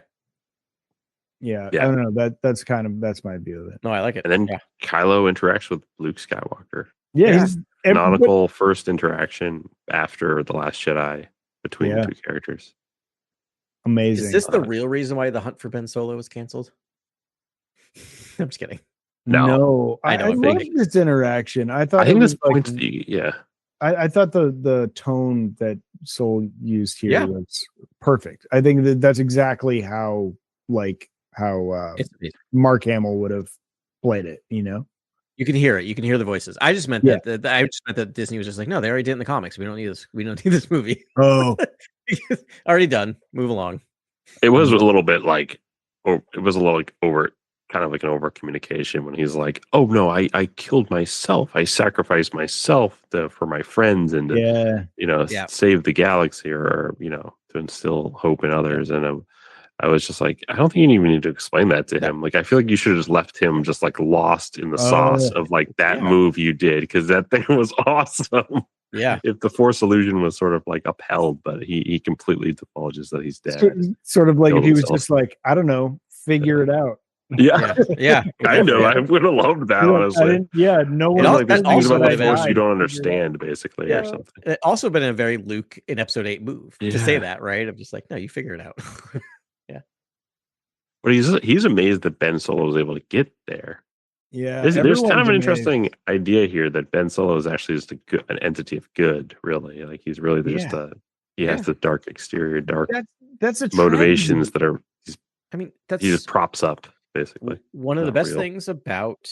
don't know. That's my view of it. No, I like it. And then Kylo interacts with Luke Skywalker. He's canonical first interaction after The Last Jedi between the two characters. Amazing. Is this the real reason why the Hunt for Ben Solo was canceled? I'm just kidding. No, I love this interaction. I think this points. I thought the tone that Soul used here was perfect. I think that's exactly how Mark Hamill would have played it. You can hear it. You can hear the voices. I just meant that Disney was just like, no, they already did it in the comics. We don't need this. We don't need this movie. Oh, already done. Move along. It was a little bit like, or it was a little like over, kind of like an over communication when he's like, "Oh no, I killed myself. I sacrificed myself for my friends and to, save the galaxy or to instill hope in others." And I was just like, I don't think you even need to explain that to him. Like, I feel like you should have just left him just like lost in the sauce of like that move you did, because that thing was awesome. Yeah. If the Force illusion was sort of like upheld, but he completely divulges that he's dead. Sort of like Killed if he was himself. just like, I don't know, figure it out. Yeah, Yeah. kind of. Yeah. I would have loved that, I honestly. didn't, yeah, no one. It's al- like that there's things also about the would've Force been- you don't Figure it understand, basically, or something. It also been a very Luke in Episode 8 move to say Yeah. that, right? I'm just like, no, you figure it out. But he's amazed that Ben Solo was able to get there. Yeah, There's kind of everyone's an amazed. interesting idea here that Ben Solo is actually just an entity of good, really. Like he's really just he has the dark exterior, dark That's a motivations that are I mean, he just props up, basically. one of the Not best real. things about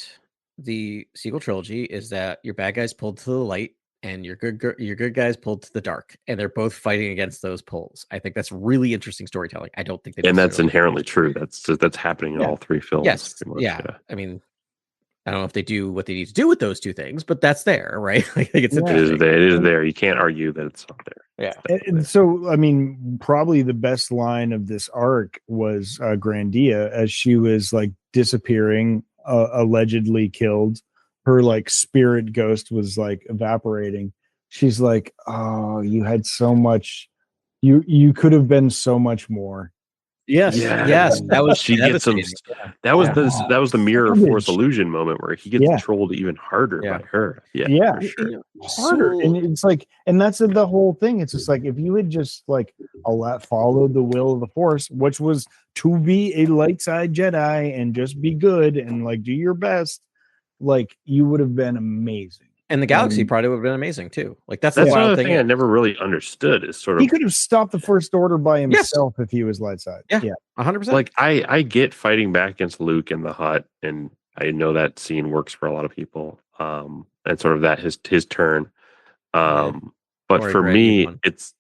the sequel trilogy is that your bad guys pulled to the light and your good guys pulled to the dark, and they're both fighting against those poles. I think that's really interesting storytelling. I don't think they And that's necessarily- inherently true. That's happening in all three films. Yes, pretty much, yeah. I mean, I don't know if they do what they need to do with those two things, but that's there, right? I think it's Yeah. It is interesting. there. It is there. You can't argue that it's not there. Yeah. It's definitely And there. so, I mean, probably the best line of this arc was Grandia as she was like disappearing, allegedly killed. Her like spirit ghost was like evaporating. She's like, "Oh, you had so much. You could have been so much more." Yes, Yeah. yes, that was She gets some. devastating. That was Yeah. that was the mirror Savage. Force illusion moment where he gets Yeah. trolled even harder Yeah. by her. Yeah, Yeah. for sure. Harder, and it's like, and that's the whole thing. It's just like if you had just like followed the will of the Force, which was to be a light side Jedi and just be good and like do your best, like you would have been amazing. And the Galaxy Um, probably would have been amazing too. Like that's That's the wild another thing. thing I never really understood is sort He of could have stopped the First Order by Yes. himself if he was light side. Yeah. Yeah. 100%. like I get fighting back against Luke in the hut, and I know that scene works for a lot of people. And sort of that his turn. But Don't worry, for Greg, me, you won. it's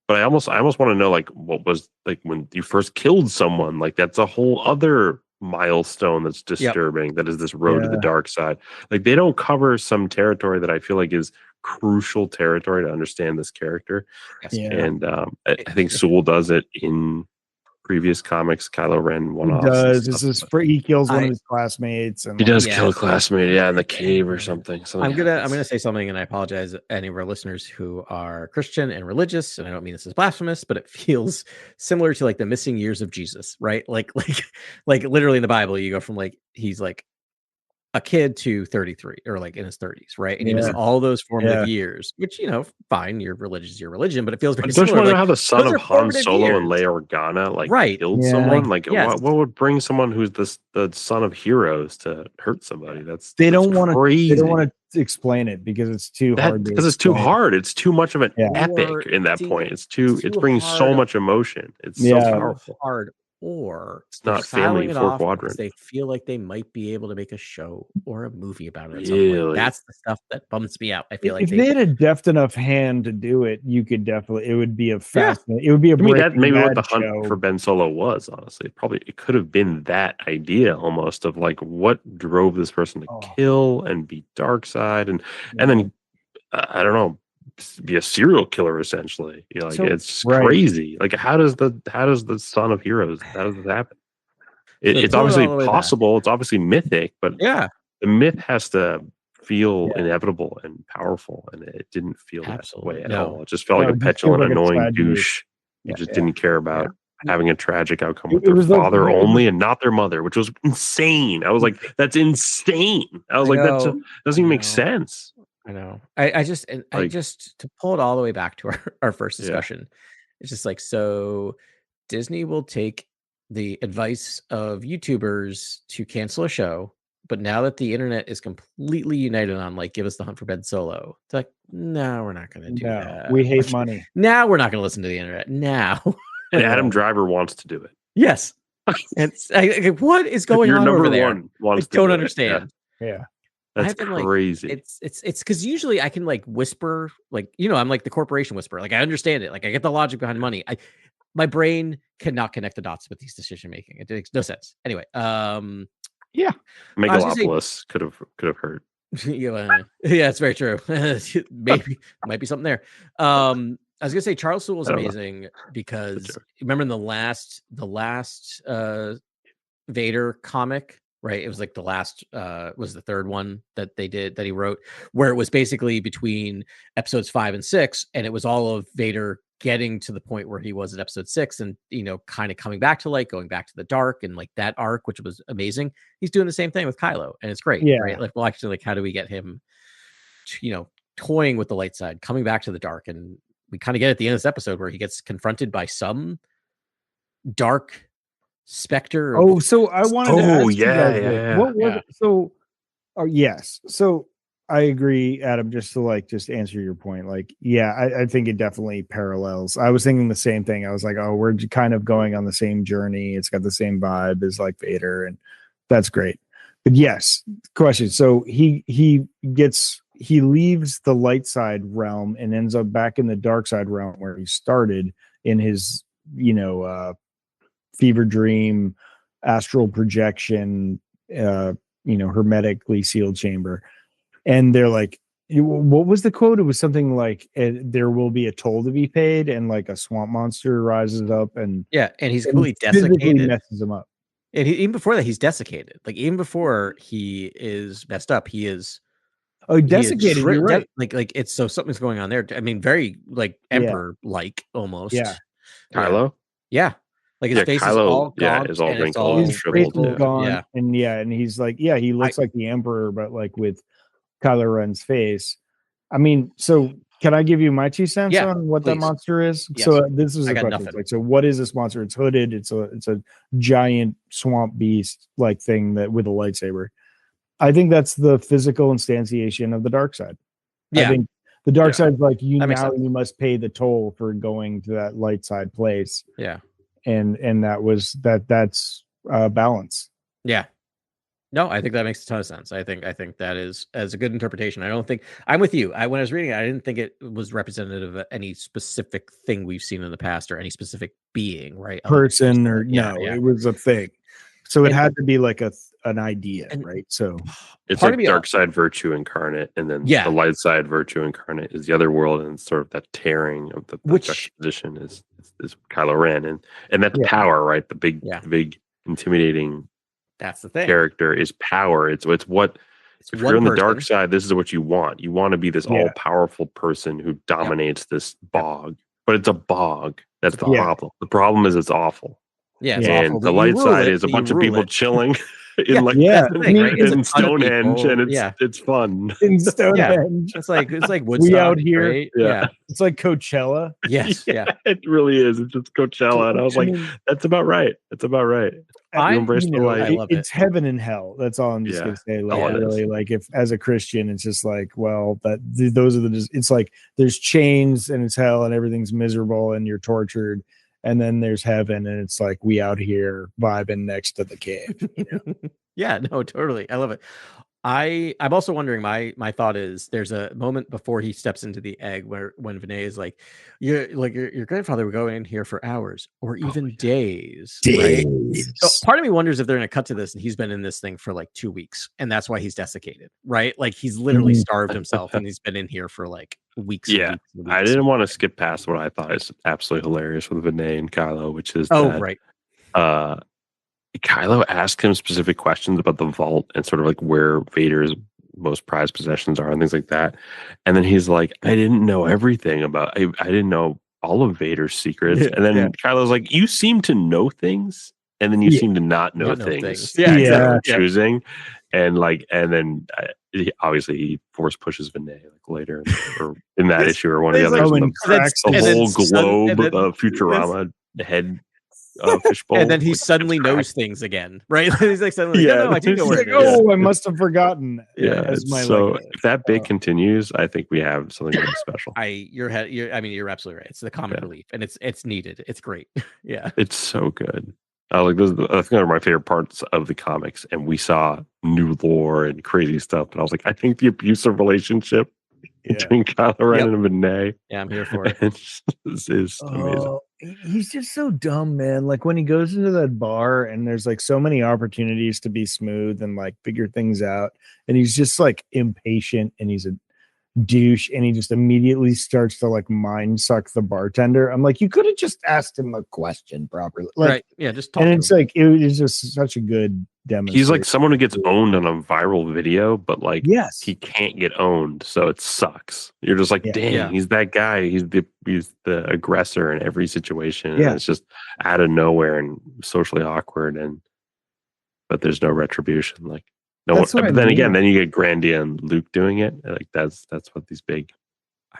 but I almost want to know like what was like when you first killed someone, like that's a whole other milestone that's disturbing. That is this road to the Yeah. dark side. Like they don't cover some territory that I feel like is crucial territory to understand this character. Yes. Yeah. And I think Sewell does it in previous comics. Kylo Ren He one-offs. does. This is he kills one I- of his classmates, and He does Yeah. kill a classmate, in the cave or something. I'm gonna happens. say something, and I apologize to any of our listeners who are Christian and religious, and I don't mean this as blasphemous, but it feels similar to like the missing years of Jesus, right? Like literally in the Bible, you go from like he's like a kid to 33 or like in his 30s, right? And he misses Yeah. all those formative Yeah. years, which fine, your religion is your religion, but it feels very Don't you similar. want to know Like, how the son those of are Han formative Solo and years. Leia Organa Right. killed Yeah. someone? Like, Like yes. what would bring someone who's the son of heroes to hurt somebody? That's they don't want to. crazy. They don't want to explain it because it's too hard. Because it's too explain. hard. It's too much of an Yeah. epic Or in that it's point. even- It's too. it's It too brings so hard. much emotion. It's Yeah. so Too powerful. hard, or It's they're not family filing it fourth off because quadrant. they feel like they might be able to make a show or a movie about it at some point. Really? That's the stuff that bums me out. I feel like If they had a deft enough hand to do it, you could definitely. It would be a fascinating. It would be a I mean, Breaking that maybe what the Bad hunt show. for Ben Solo was. Honestly, it could have been that idea almost of like what drove this person to Oh. kill and be dark side, and then I don't know, be a serial killer essentially. Like So- it's Right. crazy. Like how does the son of heroes? How does it happen? So It's pull it obviously all the way back. possible. It's obviously mythic, but yeah, the myth has to feel Yeah. inevitable and powerful, and it didn't feel Absolutely. that way at No. all. It just felt No, like it a just feels petulant, like a annoying tragedy. douche who Yeah. just Yeah. didn't care about having a tragic outcome with It their was like- father it was- only and not their mother, which was insane. I was like, that's insane. I was I like, that know. doesn't even I make know. sense. I know. I just Like- to pull it all the way back to our first Yeah. discussion. It's just like, so Disney will take the advice of YouTubers to cancel a show, but now that the internet is completely united on like, give us the Hunt for Ben Solo, it's like, no, we're not going to do No, that. we hate money. Now we're not going to listen to the internet. Now, And Yeah. Adam Driver wants to do it. yes. And what is going Your on number over there? one I wants to don't do it. understand. Yeah. That's I've been, like, crazy. It's because usually I can like whisper, like, I'm like the corporation whisperer. Like I understand it. Like I get the logic behind money. My brain cannot connect the dots with these decision making. It makes no sense. Anyway, Megalopolis could have hurt. yeah, it's very true. Maybe might be something there. I was gonna say Charles Soule was I don't know. amazing because remember in the last Vader comic, right? It was like the last was the third one that he wrote, where it was basically between episodes 5 and 6, and it was all of Vader getting to the point where he was at episode 6, and kind of coming back to light, going back to the dark, and like that arc, which was amazing. He's doing the same thing with Kylo, and it's great, right? Like, well, actually, like, how do we get him, toying with the light side, coming back to the dark, and we kind of get at the end of this episode where he gets confronted by some dark specter. So I wanted to ask you guys, what was so? Yes, so I agree, Adam. Just to just answer your point, I think it definitely parallels. I was thinking the same thing. I was like, oh, we're kind of going on the same journey. It's got the same vibe as like Vader, and that's great. But yes, question. So he leaves the light side realm and ends up back in the dark side realm where he started in his fever dream, astral projection, hermetically sealed chamber. And they're like, what was the quote? It was something like, there will be a toll to be paid, and like a swamp monster rises up and he's completely desiccated, messes him up. And even before that, he's desiccated. Like, even before he is messed up, he is desiccated. You're right. Like it's so something's going on there. I mean, very like Emperor like almost. Yeah. Kylo. Yeah. Like his face Kylo, is all gone, is all and wrinkled, his face is gone, yeah. And he's like, he looks like the Emperor, but like with Kylo Ren's face. I mean, so can I give you my 2 cents on what that monster is? Yes. So this is a question. Nothing. Like, so what is this monster? It's hooded. It's a giant swamp beast like thing that with a lightsaber. I think that's the physical instantiation of the dark side. Yeah. I think the dark side's like, you must pay the toll for going to that light side place. Yeah. And that's balance. Yeah. No, I think that makes a ton of sense. I think that is as a good interpretation. I don't think I'm with you. When I was reading it, I didn't think it was representative of any specific thing we've seen in the past or any specific being, right? Person or it was a thing. So it had to be like an idea, right? So it's like dark side virtue incarnate, and then the light side virtue incarnate is the other world, and sort of that tearing of the juxtaposition is Kylo Ren, and that's power, right? The big intimidating. That's the thing. Character is power. It's what if you're in the dark side, this is what you want. You want to be this all powerful person who dominates this bog, but it's a bog. That's the problem. The problem is it's awful. Yeah, it's and awful. The light side is a bunch of people chilling in in Stonehenge, and it's fun. In Stonehenge, it's like Woodstock. We out here, right? Yeah, it's like Coachella. Yes, it really is. It's just Coachella, and I was like, that's about right. That's about right. I embrace the light. I love it's heaven and hell. That's all I'm just gonna say. Like, really, like if as a Christian, it's just like, well, those are it's like there's chains and it's hell and everything's miserable and you're tortured. And then there's heaven, and it's like we out here vibing next to the cave. Yeah, no, totally. I love it. I'm also wondering. My thought is there's a moment before he steps into the egg when Vinay is like, your grandfather would go in here for hours or even days. Right? So part of me wonders if they're going to cut to this and he's been in this thing for like 2 weeks, and that's why he's desiccated. Right? Like he's literally starved himself, and he's been in here for like weeks. Yeah, and weeks. I didn't want to skip past what I thought is absolutely hilarious with Vinay and Kylo, which is Kylo asked him specific questions about the vault and sort of like where Vader's most prized possessions are and things like that. And then he's like, I didn't know everything about, I didn't know all of Vader's secrets. And then Kylo's like, you seem to know things, and then you seem to not know things. Yeah. Choosing. And then obviously he force pushes Vinay like later or in that issue or one of the others. The whole globe of Futurama head fishbowl. And then he suddenly knows things again, right? He's like suddenly, I do know where it is. I must have forgotten. So if that bit continues, I think we have something really special. You're absolutely right. It's the comic relief, and it's needed. It's great. Yeah, it's so good. Like those are my favorite parts of the comics, and we saw new lore and crazy stuff. And I was like, I think the abusive relationship between Kylo Ren and Vinay. Yeah, I'm here for it. This is amazing. He's just so dumb, man. Like when he goes into that bar and there's like so many opportunities to be smooth and like figure things out, and he's just like impatient, and he's douche, and he just immediately starts to like mind suck the bartender. I'm like, you could have just asked him a question properly, like, right? Yeah, just talk. and to it's him. like it was just such a good demonstration. He's like someone who gets owned on a viral video, but like yes, he can't get owned, so it sucks. You're just like, Yeah. dang, Yeah. he's that guy. He's the aggressor in every situation. Yeah. And it's just out of nowhere and socially awkward, but there's no retribution. Like no one. That's what I But then again, mean. then you get Grandia and Luke doing it. Like that's what these big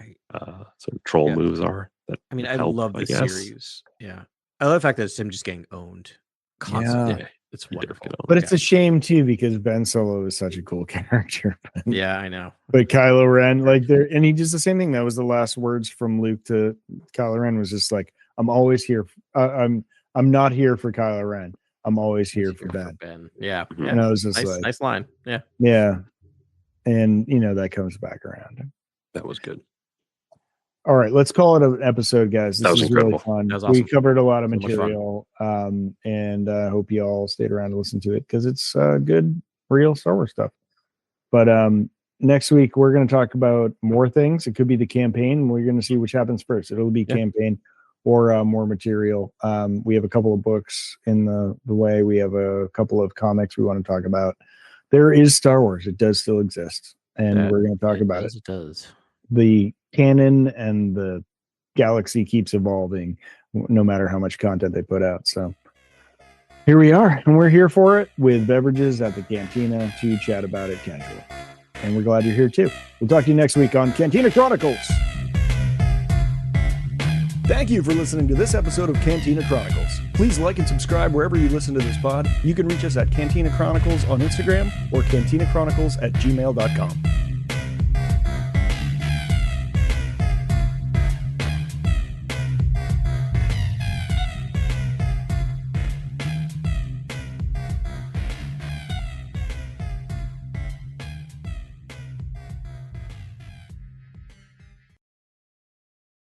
sort of troll Yeah. moves are. I mean, I help, love I the guess. series. Yeah, I love the fact that it's him just getting owned constantly. Yeah. It's He does wonderful. get owned. But it's a shame too, because Ben Solo is such a cool character. Yeah, I know. But Kylo Ren, like there, and he does the same thing. That was the last words from Luke to Kylo Ren, was just like, "I'm always here. I'm not here for Kylo Ren. I'm always here for Ben." Yeah, Mhm. yeah. And I was just Nice, like, nice line. Yeah. yeah. And that comes back around. That was good. All right, let's call it an episode, guys. This That was is really incredible. fun. That was We awesome. covered a lot of So much fun. material, and I hope you all stayed around to listen to it, because it's good, real Star Wars stuff. But next week we're going to talk about more things. It could be the campaign. We're going to see which happens first. It'll be campaign or more material. We have a couple of books in the way. We have a couple of comics we want to talk about. There is Star Wars. It does still exist, and we're going to talk about it. It does. The canon and the galaxy keeps evolving, no matter how much content they put out. So here we are, and we're here for it with beverages at the Cantina to chat about it casually. And we're glad you're here too. We'll talk to you next week on Cantina Chronicles. Thank you for listening to this episode of Cantina Chronicles. Please like and subscribe wherever you listen to this pod. You can reach us at Cantina Chronicles on Instagram or cantinachronicles@gmail.com.